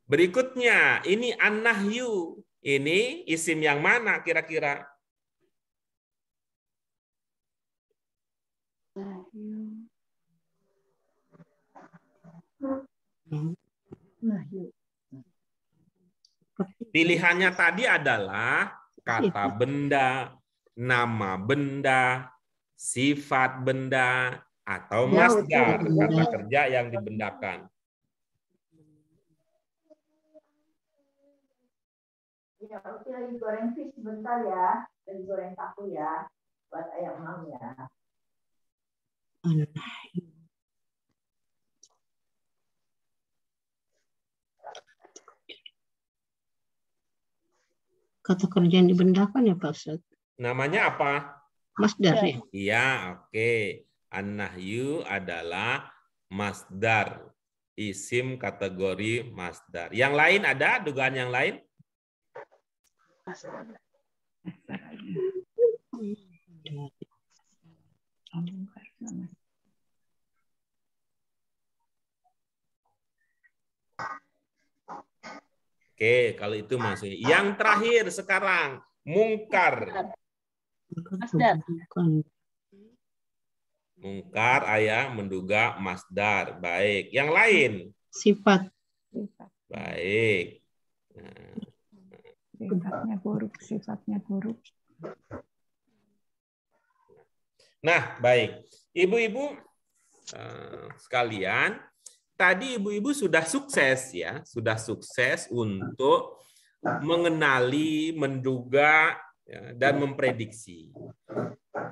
Berikutnya, ini an-nahyu. Ini isim yang mana kira-kira? Pilihannya tadi adalah kata benda, nama benda, sifat benda, atau Ya, masdar, betul. kata kerja yang dibendakan. Ya, oke, lagi goreng fish sebentar ya. Lagi goreng tahu ya. Buat ayam mam ya. Kata kerja yang dibendakan ya Pak Ustaz. Namanya apa? Masdar ya. Iya, oke. An-nahyu adalah masdar. Isim kategori masdar. Yang lain ada dugaan yang lain? Oke, kalau itu maksudnya. Yang terakhir sekarang, mungkar. Masdar. Bukan. Mungkar ayah menduga masdar. Baik. Yang lain? Sifat. Baik. Nah, Sifatnya buruk, sifatnya buruk. Nah, baik. Ibu-ibu sekalian, tadi ibu-ibu sudah sukses ya, sudah sukses untuk mengenali, menduga ya, dan memprediksi.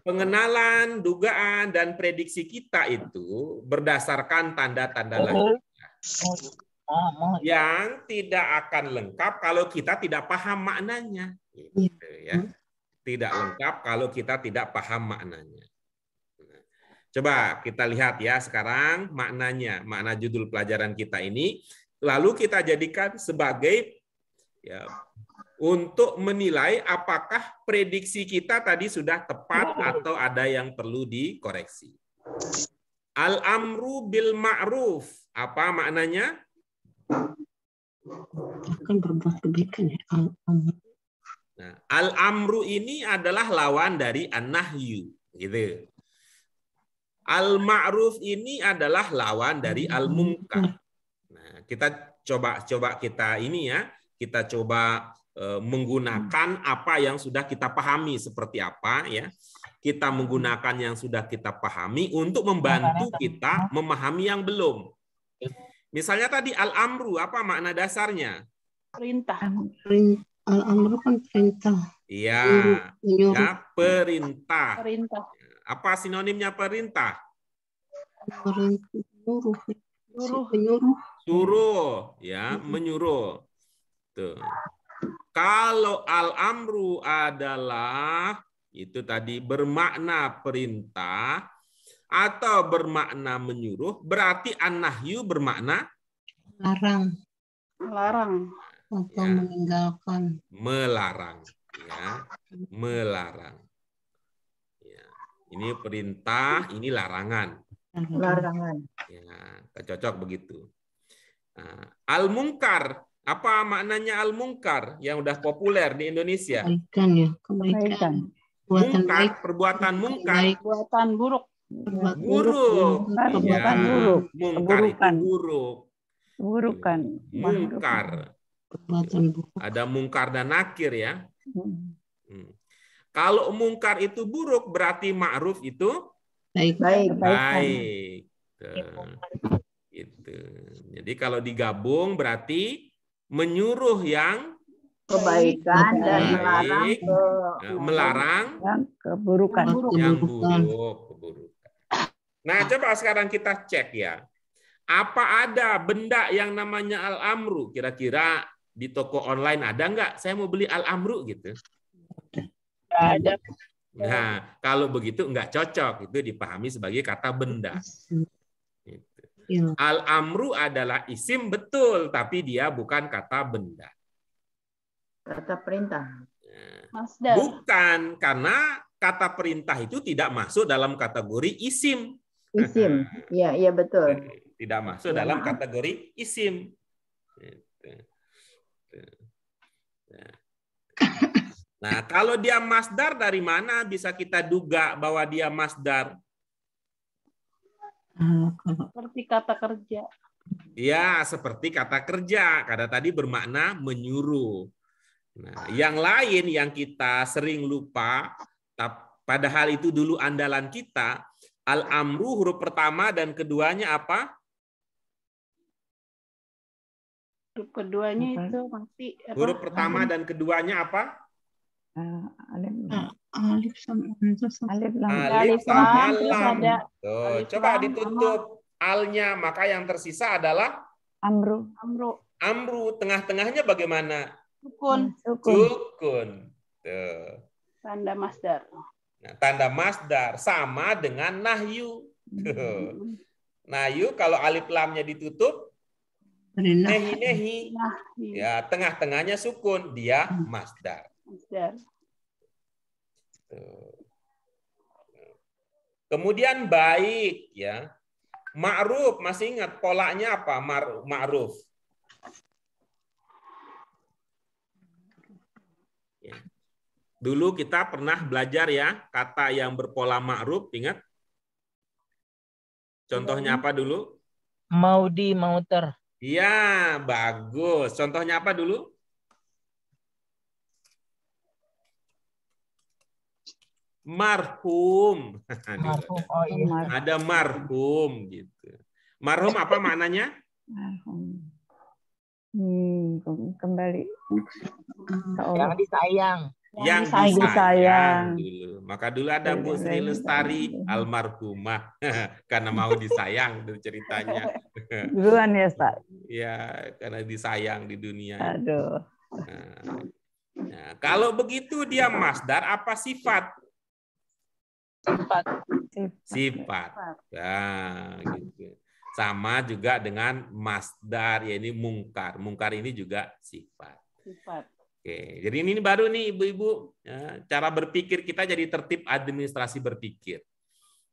Pengenalan, dugaan, dan prediksi kita itu berdasarkan tanda-tanda lahir. Yang tidak akan lengkap kalau kita tidak paham maknanya. Gitu, ya. Tidak lengkap kalau kita tidak paham maknanya. Coba kita lihat ya sekarang maknanya, makna judul pelajaran kita ini. Lalu kita jadikan sebagai ya, untuk menilai apakah prediksi kita tadi sudah tepat atau ada yang perlu dikoreksi. Al-amru bil ma'ruf. Apa maknanya? Akan berbuat kebaikan ya. Nah, al-amru ini adalah lawan dari an-nahyu, gitu. Al-ma'ruf ini adalah lawan dari al-munkar. Nah, kita coba kita ini ya, kita coba menggunakan apa yang sudah kita pahami seperti apa ya. Kita menggunakan yang sudah kita pahami untuk membantu kita memahami yang belum. Misalnya tadi al-amru, apa makna dasarnya? Perintah. Al-amru kan perintah. Iya, Menyuruh. ya, perintah. Perintah. Apa sinonimnya perintah? Menyuruh. Suruh. Menyuruh. Suruh, ya, menyuruh. Tuh. Kalau al-amru adalah itu tadi bermakna perintah atau bermakna menyuruh, berarti an-nahyu bermakna Larang. Melarang. Atau Ya. meninggalkan. melarang, ya, melarang. Ya. Ini perintah, ini larangan. Larangan. Ya, cocok begitu. Nah, al-munkar, apa maknanya al-munkar yang udah populer di Indonesia? Kebaikan ya. Kebaikan. Kebaikan. Perbuatan Mungkar, baik. perbuatan mungkar, Baik. Buatan buruk. Perbuatan buruk. Perbuatan Ya, buruk. mungkar itu Keburukan. buruk. Keburukan. Mungkar. Perbuatan buruk. Ada mungkar dan nakir ya. Hmm. Kalau mungkar itu buruk, berarti ma'ruf itu Baik. Baik. Kebaikan. baik. Gitu. Jadi kalau digabung berarti menyuruh yang Kebaikan dan Baik. melarang melarang Yang keburukan. yang Keburukan. buruk, keburukan. Nah, coba sekarang kita cek ya. Apa ada benda yang namanya al-amru? Kira-kira di toko online ada nggak? Saya mau beli al-amru gitu. Ada. Nah, kalau begitu nggak cocok, itu dipahami sebagai kata benda. Gitu. Iya. Al-amru adalah isim betul, tapi dia bukan kata benda. Kata perintah. Masdar. Bukan, karena kata perintah itu tidak masuk dalam kategori isim. Isim. Iya, iya betul. Tidak masuk Ya, dalam maaf. kategori isim. Nah, kalau dia masdar, dari mana bisa kita duga bahwa dia masdar? Kalau Seperti kata kerja. Ya, seperti kata kerja. Karena tadi bermakna menyuruh. Nah, yang lain yang kita sering lupa, padahal itu dulu andalan kita, al-amru huruf pertama dan keduanya apa? Huruf keduanya itu mati. Huruf pertama dan keduanya apa? alif sama hamzah sama Alif lam. Alif Alif sama lam, terus lam. ada Tuh, alif coba lam ditutup alnya, maka yang tersisa adalah Amru. amru. amru. Tengah-tengahnya bagaimana? Sukun. Sukun. Sukun. Tuh. Tanda masdar. Nah, tanda masdar sama dengan nahyu. Tuh. Nahyu kalau alif lamnya ditutup, perintah. nehi-nehi. Nah, Ya, tengah-tengahnya sukun, dia masdar. masdar. Tuh. Kemudian baik, ya. Ma'ruf, masih ingat polanya apa? Ma'ruf. Ya. Dulu kita pernah belajar ya, kata yang berpola ma'ruf, ingat? Contohnya apa dulu? Maudi, mauter. Iya, bagus. Contohnya apa dulu? Marhum. Marhum. Oh iya. Ada marhum gitu. Marhum apa maknanya? Kembali ke Yang Allah. disayang. Yang disayang. disayang dulu. Maka dulu ada Bu Iya, Sri iya. Lestari almarhumah karena mau disayang itu ceritanya. Duluan ya, Ustaz. Ya, karena disayang di dunia. Aduh. Nah, kalau begitu dia masdar apa sifat? Sifat. Nah, gitu. Sama juga dengan masdar, ya ini mungkar. Mungkar ini juga sifat. Sifat. Oke, jadi ini baru nih ibu-ibu, ya, cara berpikir kita jadi tertib administrasi berpikir.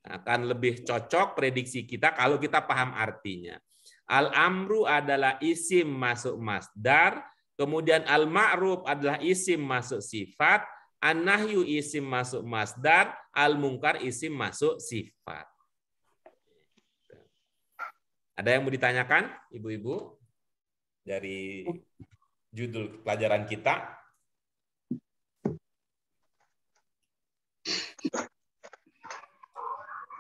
Akan lebih cocok prediksi kita kalau kita paham artinya. Al-amru adalah isim masuk masdar, kemudian al-ma'ruf adalah isim masuk sifat, an-nahyu isim masuk masdar, al-mungkar isim masuk sifat. Ada yang mau ditanyakan, ibu-ibu? Dari judul pelajaran kita.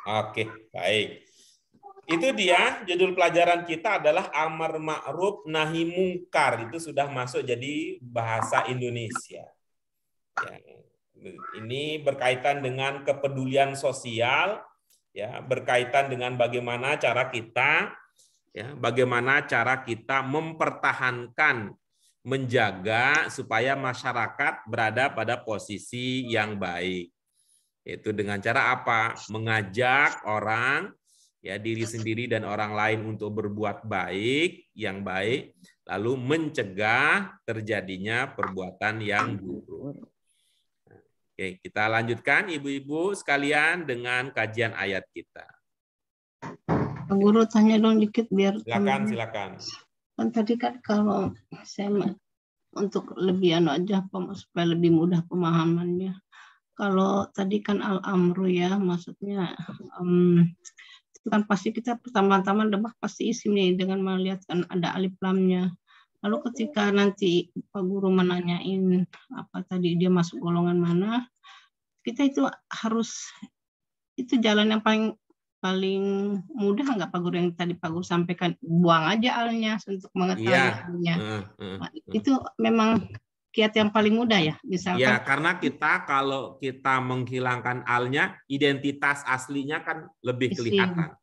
Oke, baik. Itu dia judul pelajaran kita adalah amar ma'ruf nahi mungkar. Itu sudah masuk jadi bahasa Indonesia. Ya, ini berkaitan dengan kepedulian sosial, ya, berkaitan dengan bagaimana cara kita, ya, bagaimana cara kita mempertahankan, menjaga supaya masyarakat berada pada posisi yang baik. Itu dengan cara apa? Mengajak orang, ya, diri sendiri dan orang lain untuk berbuat baik, yang baik, lalu mencegah terjadinya perbuatan yang buruk. Oke, kita lanjutkan ibu-ibu sekalian dengan kajian ayat kita. Pak Guru tanya dong dikit biar Silakan. kan tadi kan kalau saya untuk lebih aja supaya lebih mudah pemahamannya. Kalau tadi kan al-amru ya, maksudnya itu kan pasti kita pertama-tama debak pasti isim nih dengan melihat kan ada alif lamnya. Lalu ketika nanti Pak Guru menanyain apa tadi dia masuk golongan mana, kita itu harus itu jalan yang paling mudah nggak Pak Guru yang tadi Pak Guru sampaikan, buang aja alnya untuk mengetahui alnya. Itu memang kiat yang paling mudah ya, misalkan. Ya, karena kita kalau kita menghilangkan alnya, identitas aslinya kan lebih kelihatan.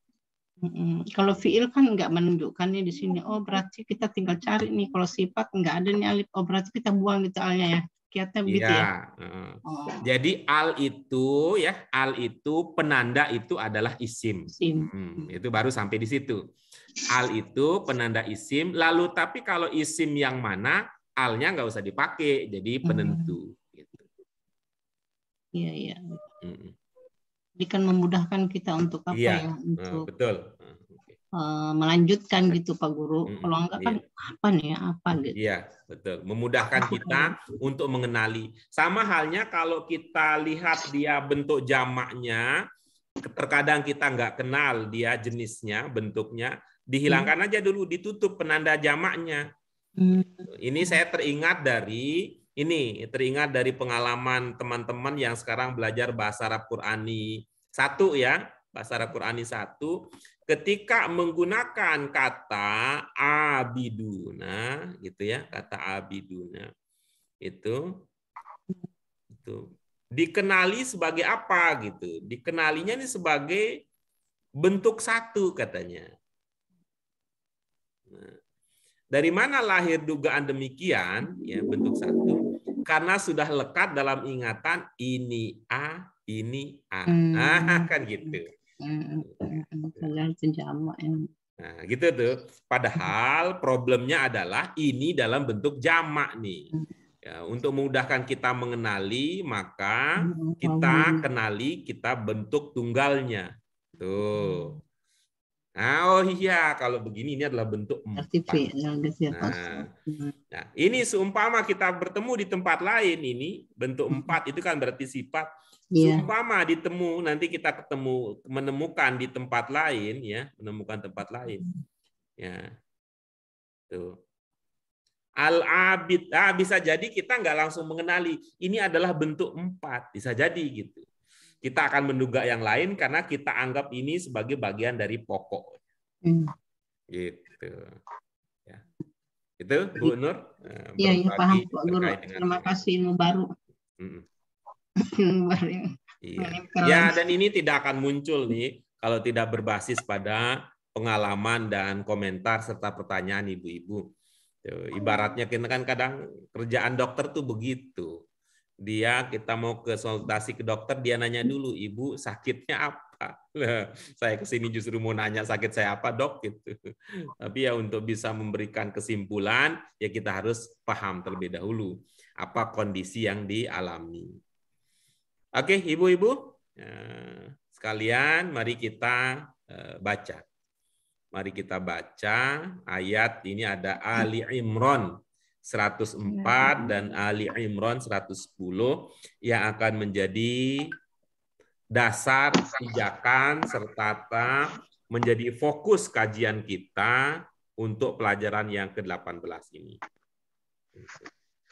Kalau fiil kan nggak menunjukkannya di sini. Oh berarti kita tinggal cari nih. Kalau sifat nggak ada nih alif. Oh berarti kita buang gitu alnya ya. kiatnya begitu ya. Iya. Jadi al itu penanda itu adalah isim. Itu baru sampai di situ. Al itu penanda isim. Lalu tapi kalau isim yang mana, alnya nggak usah dipakai, jadi penentu. Gitu. Iya, iya. Jadi kan memudahkan kita untuk apa ya? Untuk betul. Melanjutkan gitu Pak Guru. Kalau enggak kan apa nih apa gitu. Iya, betul. Memudahkan kita untuk mengenali. Sama halnya kalau kita lihat dia bentuk jamaknya, terkadang kita nggak kenal dia jenisnya, bentuknya, dihilangkan aja dulu, ditutup penanda jamaknya. Ini saya teringat dari pengalaman teman-teman yang sekarang belajar bahasa Arab Qurani 1 ya, bahasa Arab Qurani 1. Ketika menggunakan kata abiduna gitu ya, kata abiduna itu dikenali sebagai apa gitu. Dikenalinya ini sebagai bentuk 1 katanya. Nah, dari mana lahir dugaan demikian ya, bentuk 1? Karena sudah lekat dalam ingatan ini A, ini A. Kan gitu. Nah, gitu tuh. Padahal problemnya adalah ini dalam bentuk jamak nih. Ya, untuk memudahkan kita mengenali, maka kita kenali kita bentuk tunggalnya. Tuh. Nah, oh iya, kalau begini ini adalah bentuk 4. Nah, ini seumpama kita bertemu di tempat lain, ini bentuk 4 itu kan berarti sifat. Seumpama nanti kita menemukan di tempat lain ya, menemukan tempat lain. Ya. Tuh. Al-abid, bisa jadi kita nggak langsung mengenali ini adalah bentuk 4, bisa jadi gitu. Kita akan menduga yang lain karena kita anggap ini sebagai bagian dari pokok. Gitu. Ya. Itu Bu Nur. Iya, ya, paham Pak Guru. Terima kasih ilmu baru. Iya. Ya, dan ini tidak akan muncul nih kalau tidak berbasis pada pengalaman dan komentar serta pertanyaan ibu-ibu. Ibaratnya kita kan kadang kerjaan dokter tuh begitu. Kita mau konsultasi ke dokter, dia nanya dulu, ibu sakitnya apa? Saya kesini justru mau nanya sakit saya apa dok gitu. Tapi ya untuk bisa memberikan kesimpulan, ya kita harus paham terlebih dahulu apa kondisi yang dialami. Oke, ibu-ibu sekalian, mari kita baca. Mari kita baca ayat ini ada Ali Imran 104 dan Ali Imran 110 yang akan menjadi dasar pijakan serta menjadi fokus kajian kita untuk pelajaran yang ke-18 ini.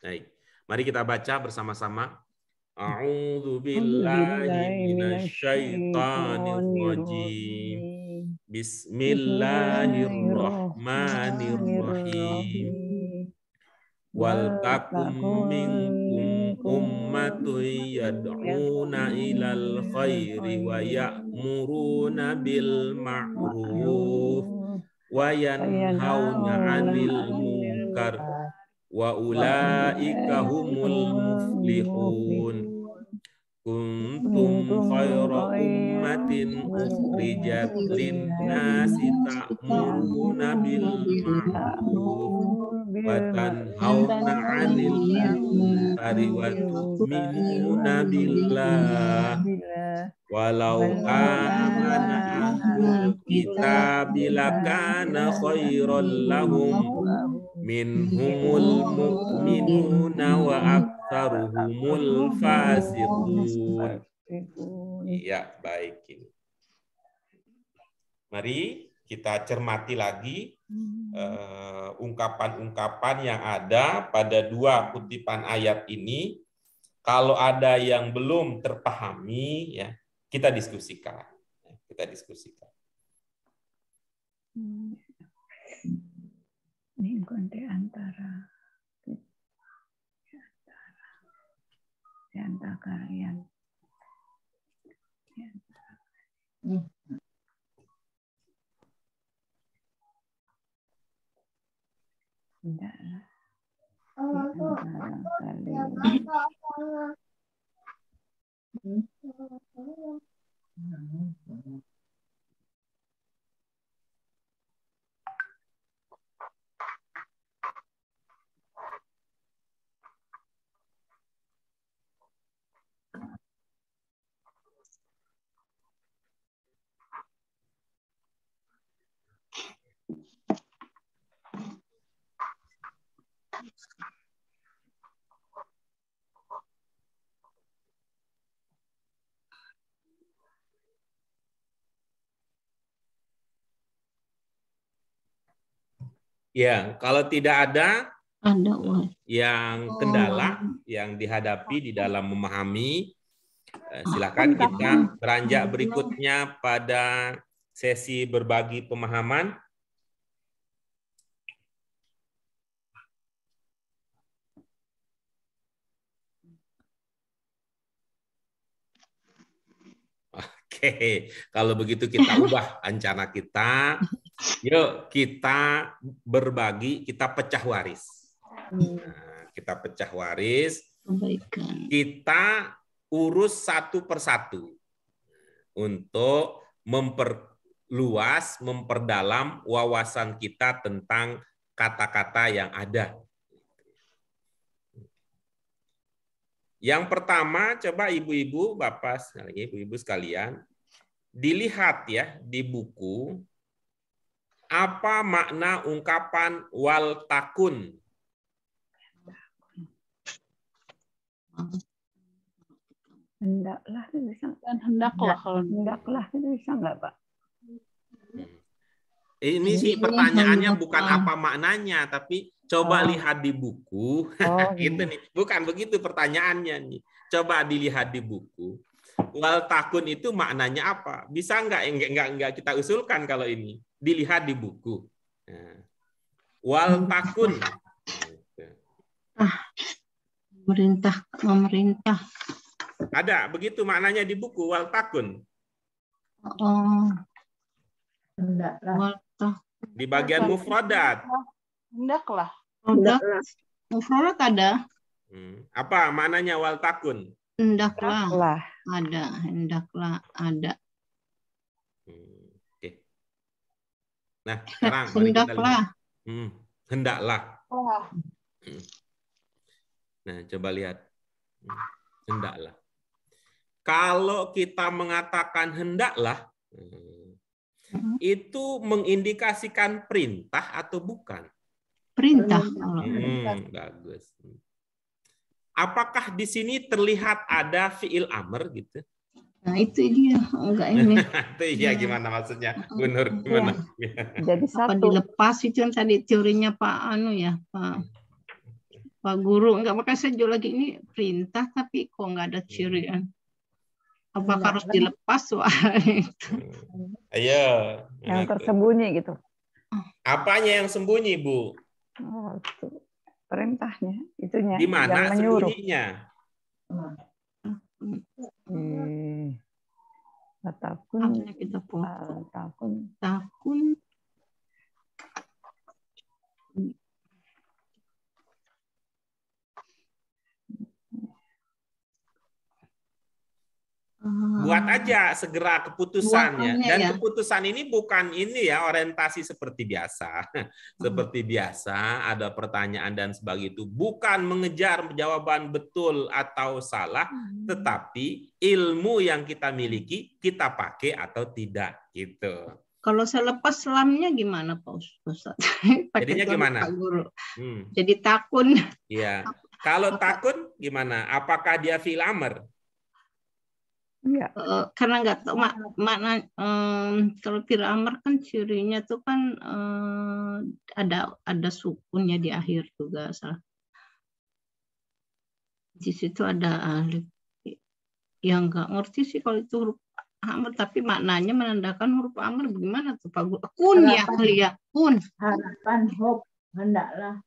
Baik, mari kita baca bersama-sama. A'udzu billahi minasyaitonir rajim. Bismillahirrahmanirrahim. Wal takum minkum ummatun yad'una ilal khairi wa ya'muruna bil ma'ruf wa yanhauna 'anil munkar wa ulaika humul muflihun. Kuntum khaira ummatin ukhrijat lin-nasi ta'muruna bil ma'ruf wa tanhauna 'anil munkari wa tu'minuna billah walau amana ahlul kitabi lakana khairan lahum minhumul mu'minuna wa aktsaruhumul fasiqun. Iya, baik ini. Mari kita cermati lagi ungkapan-ungkapan yang ada pada 2 kutipan ayat ini. Kalau ada yang belum terpahami, ya kita diskusikan. Ini konten antara kalian. Tidaklah di antara kalian Ya, kalau tidak ada Ada, Wak. yang kendala yang dihadapi di dalam memahami, silakan Takun, kita beranjak berikutnya pada sesi berbagi pemahaman. Oke, kalau begitu kita ubah rencana kita. Yuk kita berbagi, kita pecah waris. Nah, kita pecah waris. Kebaikan. Kita urus satu persatu untuk memperluas, memperdalam wawasan kita tentang kata-kata yang ada. Yang pertama, coba ibu-ibu, bapak, ibu-ibu sekalian, dilihat ya di buku apa makna ungkapan wal takun. Hendaklah itu bisa. Dan hendaklah kalau Hendaklah itu bisa nggak, Pak? Ini sih pertanyaannya bukan apa maknanya, tapi coba lihat di buku. Gitu nih. Bukan begitu pertanyaannya nih. Coba dilihat di buku. Wal takun itu maknanya apa? Bisa enggak kita usulkan kalau ini? Dilihat di buku. Nah. Wal takun. Memerintah. Ada begitu maknanya di buku wal takun. Hendaklah. Di bagian mufradat. hendaklah. Mufradat ada. Apa maknanya wal takun? Hendaklah. Ada. Hendaklah ada. Oke. Nah, sekarang Hendaklah. Hendaklah. Wah. Nah, coba lihat. Hendaklah. Kalau kita mengatakan hendaklah, itu mengindikasikan perintah atau bukan? Perintah. Bagus. Apakah di sini terlihat ada fiil amr gitu? Nah, itu dia. Enggak ini. Itu ya gimana maksudnya? Bu Nur, gimana? Jadi Apa satu. dilepas itu yang tadi teorinya Pak Pak Guru. Enggak, makanya saya jual lagi ini perintah tapi kok enggak ada ciri. Apakah harus dilepas soalnya itu? Ayo. Yang tersembunyi gitu. Apanya yang sembunyi, Bu? Oh, itu. Perintahnya, itunya. Di mana yang menyuruh. sembunyinya? Takun. Kita Takun. Buat aja segera keputusannya. Dan ya. keputusan ini bukan ini ya orientasi seperti biasa. Seperti biasa ada pertanyaan dan sebagainya itu. Bukan mengejar jawaban betul atau salah, tetapi ilmu yang kita miliki kita pakai atau tidak gitu. Kalau saya lepas lamnya gimana Pak Ustaz? Jadinya gimana? Pak Guru. Jadi takun. Iya. Kalau takun gimana? Apakah dia fi'il amr? Iya. Karena nggak tahu makna kalau fi'il amr kan cirinya tuh kan ada sukunnya di akhir juga salah. Di situ ada alif. Yang nggak ngerti sih kalau itu huruf amr, tapi maknanya menandakan huruf amr bagaimana tuh Pak Guru? Kun ya kali ya, kun. Harapan, hope, hendaklah.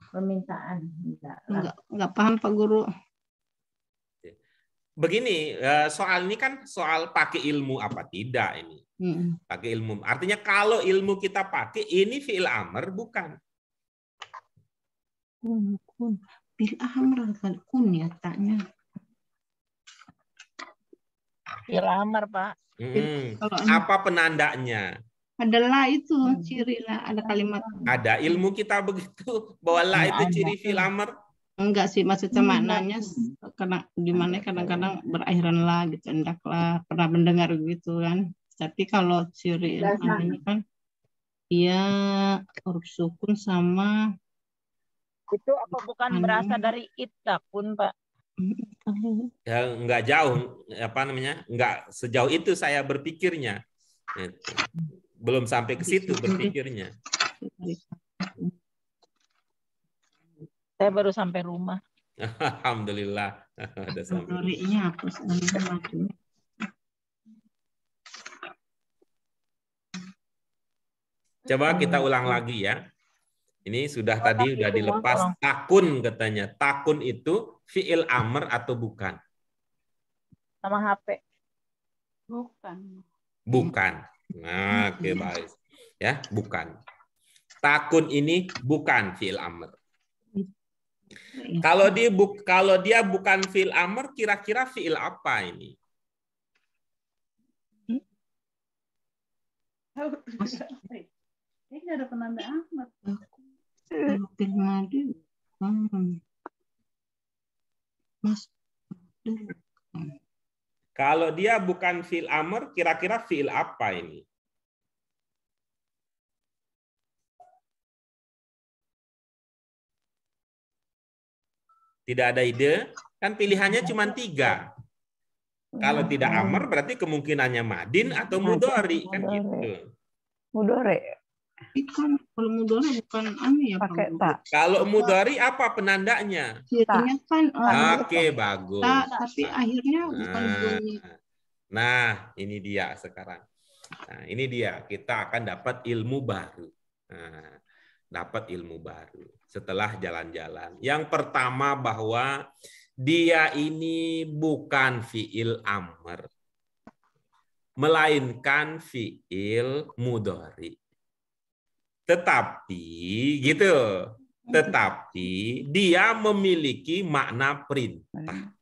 Permintaan, hendaklah. Nggak paham Pak Guru. Begini, soal ini kan soal pakai ilmu apa tidak ini. Pakai ilmu. Artinya kalau ilmu kita pakai, ini fi'il amr bukan. Bil amr kan kun ya taknya. Lamar, Pak. Kalau Apa penandanya? adalah itu ciri lah, ada kalimat. Ada ilmu kita begitu bahwa la itu ciri fi'il amr? Enggak sih, maksudnya maknanya karena di mana kadang-kadang berakhiran lah gitu, hendaklah pernah mendengar gitu kan. Tapi kalau ciri ini kan dia huruf sukun sama Itu apa bukan berasal dari ittaqun, Pak? Ya, nggak jauh, apa namanya? Nggak sejauh itu saya berpikirnya. Itu. Belum sampai ke situ berpikirnya. Saya baru sampai rumah. Alhamdulillah. Ada sampai. Mudhari'nya apa sebenarnya? Coba kita ulang lagi ya. Ini sudah tadi udah dilepas takun katanya. Takun itu fi'il amr atau bukan? Sama HP. Bukan. Bukan. Nah, oke, baik. Ya, bukan. Takun ini bukan fi'il amr. Kalau dia bukan fi'il amr, kira-kira fi'il apa ini? Ini nggak ada penanda amat. Bil madi Mas. Kalau dia bukan fi'il amr, kira-kira fi'il apa ini? Tidak ada ide? Kan pilihannya cuma 3. Kalau tidak amr, berarti kemungkinannya madin atau mudhari. Kan gitu. Mudhari. Kan kalau mudhari bukan ya Pakai Pak. tak. Kalau mudhari apa penandanya? Cirinya kan Oke, bagus. tapi akhirnya bukan bunyi. Nah, ini dia sekarang. Nah, ini dia. Kita akan dapat ilmu baru. Nah, dapat ilmu baru setelah jalan-jalan. Yang pertama bahwa dia ini bukan fi'il amr, melainkan fi'il mudhari. Tetapi gitu. Tetapi dia memiliki makna perintah.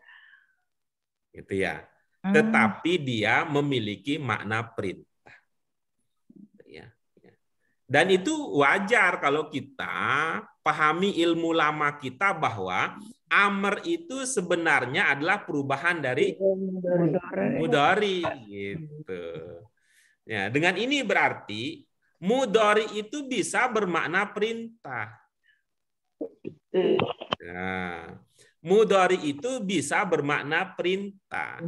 Gitu ya. Tetapi dia memiliki makna perintah. Ya. Dan itu wajar kalau kita pahami ilmu lama kita bahwa amr itu sebenarnya adalah perubahan dari mudhari gitu. Ya, dengan ini berarti mudhari itu bisa bermakna perintah. Nah, mudhari itu bisa bermakna perintah.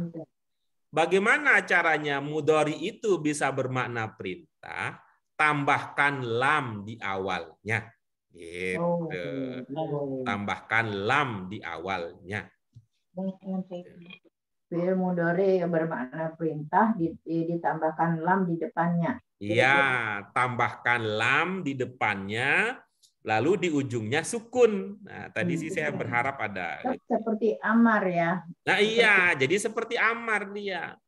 Bagaimana caranya mudhari itu bisa bermakna perintah? Tambahkan lam di awalnya. Gitu. Tambahkan lam di awalnya. Fi'il mudhari bermakna perintah ditambahkan lam di depannya. Iya, tambahkan lam di depannya, lalu di ujungnya sukun. Nah, tadi sih saya berharap ada. Seperti amar ya. Nah iya, jadi seperti amar dia.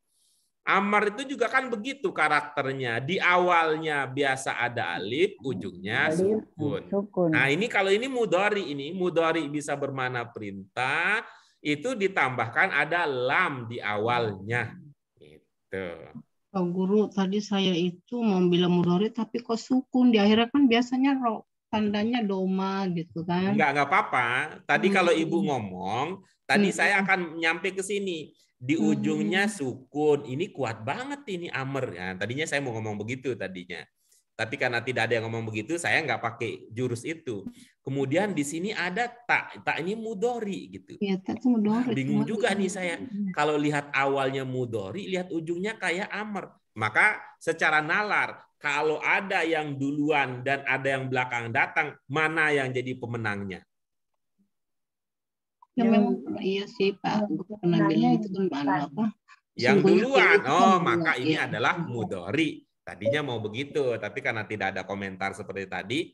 Amar itu juga kan begitu karakternya. Di awalnya biasa ada alif, ujungnya sukun. Nah ini kalau ini mudhari bisa bermakna perintah, itu ditambahkan ada lam di awalnya. Gitu. Pak Guru, tadi saya itu mau bilang mudhari tapi kok sukun. Di akhirnya kan biasanya tandanya doma gitu kan. Enggak apa-apa. Tadi kalau Ibu ngomong, tadi saya akan nyampe ke sini. Di ujungnya sukun. Ini kuat banget ini amr. Ya, tadinya saya mau ngomong begitu tadinya. Tapi karena tidak ada yang ngomong begitu, saya nggak pakai jurus itu. Kemudian di sini ada tak. Tak ini mudhari gitu. Iya, tak itu mudhari. Bingung juga nih saya. Kalau lihat awalnya mudhari, lihat ujungnya kayak amr. Maka secara nalar, kalau ada yang duluan dan ada yang belakang datang, mana yang jadi pemenangnya? Ya memang iya sih Pak. Pernah bilang itu kan mana apa? Yang duluan. Oh, maka ini ya. adalah mudhari. Tadinya mau begitu, tapi karena tidak ada komentar seperti tadi,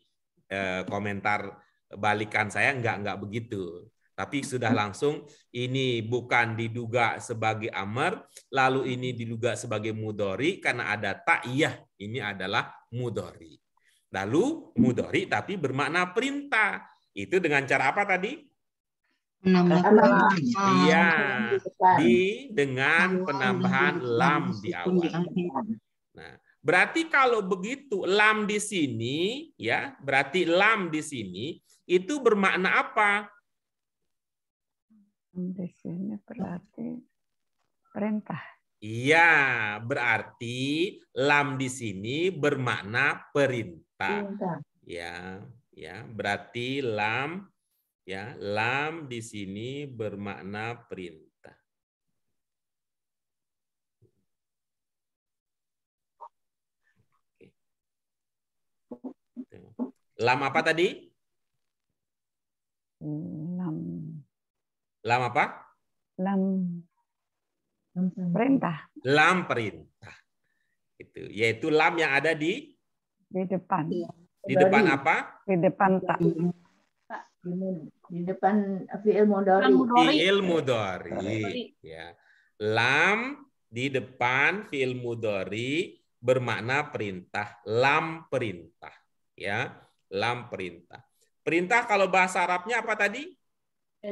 komentar balikan saya enggak begitu. Tapi sudah langsung ini bukan diduga sebagai amr, lalu ini diduga sebagai mudhari karena ada ta'iyah. Ini adalah mudhari. Lalu mudhari tapi bermakna perintah. Itu dengan cara apa tadi? Menambahkan Iya, di depan. dengan penambahan lam di awal. Nah, berarti kalau begitu lam di sini ya, berarti lam di sini itu bermakna apa? Di sini berarti perintah. Iya, berarti lam di sini bermakna perintah. Perintah. Ya, berarti lam di sini bermakna perintah. Lam apa tadi? Lam apa? Lam perintah. Lam perintah. Itu, yaitu lam yang ada di depan. Di depan apa? Di depan tak. Di depan fi'il mudhari. Fi'il mudhari. Ya. Lam di depan fi'il mudhari bermakna perintah. Lam perintah. Ya, lam perintah. Perintah kalau bahasa Arabnya apa tadi?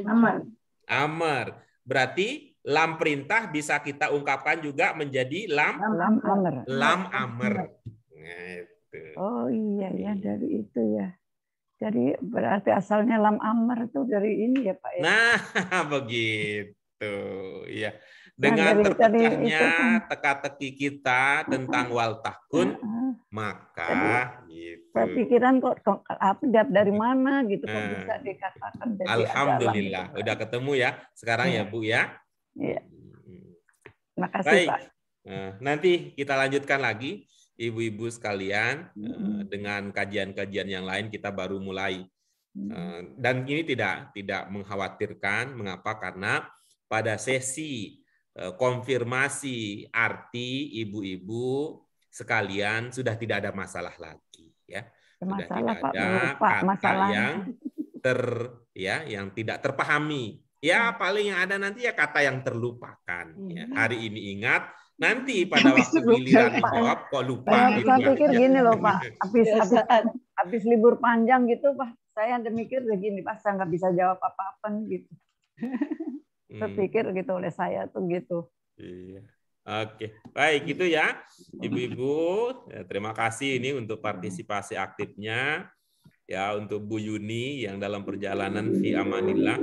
Amar. Amar. Berarti lam perintah bisa kita ungkapkan juga menjadi lam amr. Lam amr. Gitu. Oh iya ya, dari itu ya. Jadi berarti asalnya lam amr itu dari ini ya Pak ya. Nah, begitu. Ya. Dengan terpecahnya teka-teki kita tentang wal tahkun, maka gitu. Pikiran kok dari mana gitu kok bisa dikatakan jadi alhamdulillah udah ketemu ya sekarang ya Bu ya. Iya. Makasih Baik. Pak. Nanti kita lanjutkan lagi ibu-ibu sekalian dengan kajian-kajian yang lain kita baru mulai. Dan ini tidak mengkhawatirkan, mengapa? Karena pada sesi konfirmasi arti ibu-ibu sekalian sudah tidak ada masalah lagi ya. Sudah tidak ada kata yang tidak terpahami. Ya paling yang ada nanti ya kata yang terlupakan. Ya. Hari ini ingat, nanti pada waktu giliran dijawab kok lupa. Saya pikir gini loh Pak, habis libur panjang gitu Pak, saya ada mikir begini Pak, saya nggak bisa jawab apa-apa gitu. Terpikir gitu oleh saya tuh gitu. Iya. Oke, baik itu ya ibu-ibu. Ya, terima kasih ini untuk partisipasi aktifnya ya untuk Bu Yuni yang dalam perjalanan fi amanillah.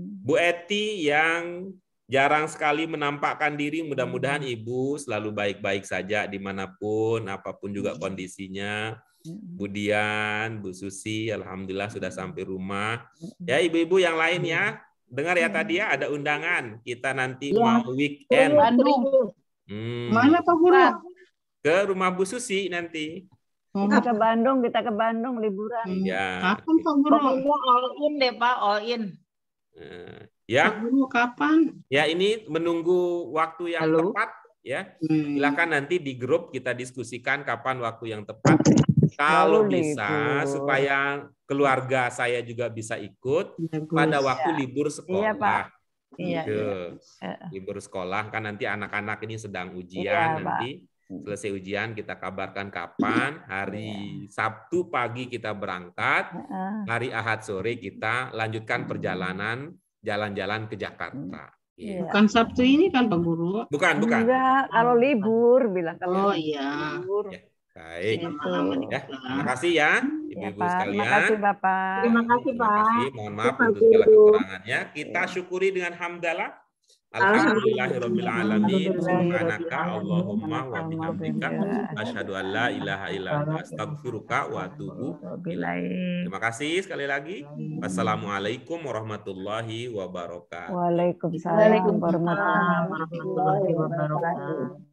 Bu Eti yang jarang sekali menampakkan diri, mudah-mudahan Ibu selalu baik-baik saja dimanapun, apapun juga kondisinya. Bu Dian, Bu Susi, alhamdulillah sudah sampai rumah. Ya ibu-ibu yang lain ya, dengar ya tadi ya ada undangan. Kita nanti mau weekend. Bandung. Mana Pak Guru? Ke rumah Bu Susi nanti. Kita ke Bandung liburan. Ya. Kapan Pak Guru? Pokoknya all in deh Pak, all in. Ya. Pak Guru kapan? Ya ini menunggu waktu yang tepat ya. Silakan nanti di grup kita diskusikan kapan waktu yang tepat. Kalau bisa supaya keluarga saya juga bisa ikut pada waktu libur sekolah. Iya, Pak. Iya. Libur sekolah kan nanti anak-anak ini sedang ujian nanti. Selesai ujian kita kabarkan kapan. Hari Sabtu pagi kita berangkat. Hari Ahad sore kita lanjutkan perjalanan jalan-jalan ke Jakarta. Bukan Sabtu ini kan Pak Guru? Bukan. Enggak, kalau libur bilang kalau libur. Ya. Baik. Ya, terima kasih ya ibu-ibu sekalian. Terima kasih Bapak. Terima kasih Pak. Mohon maaf untuk segala kekurangannya. Kita syukuri dengan hamdalah. Alhamdulillahirabbil alamin. Subhanaka Allahumma wa bihamdika asyhadu an la ilaha illa anta astaghfiruka wa atubu ilaik. Terima kasih sekali lagi. Wassalamualaikum warahmatullahi wabarakatuh. Waalaikumsalam warahmatullahi wabarakatuh.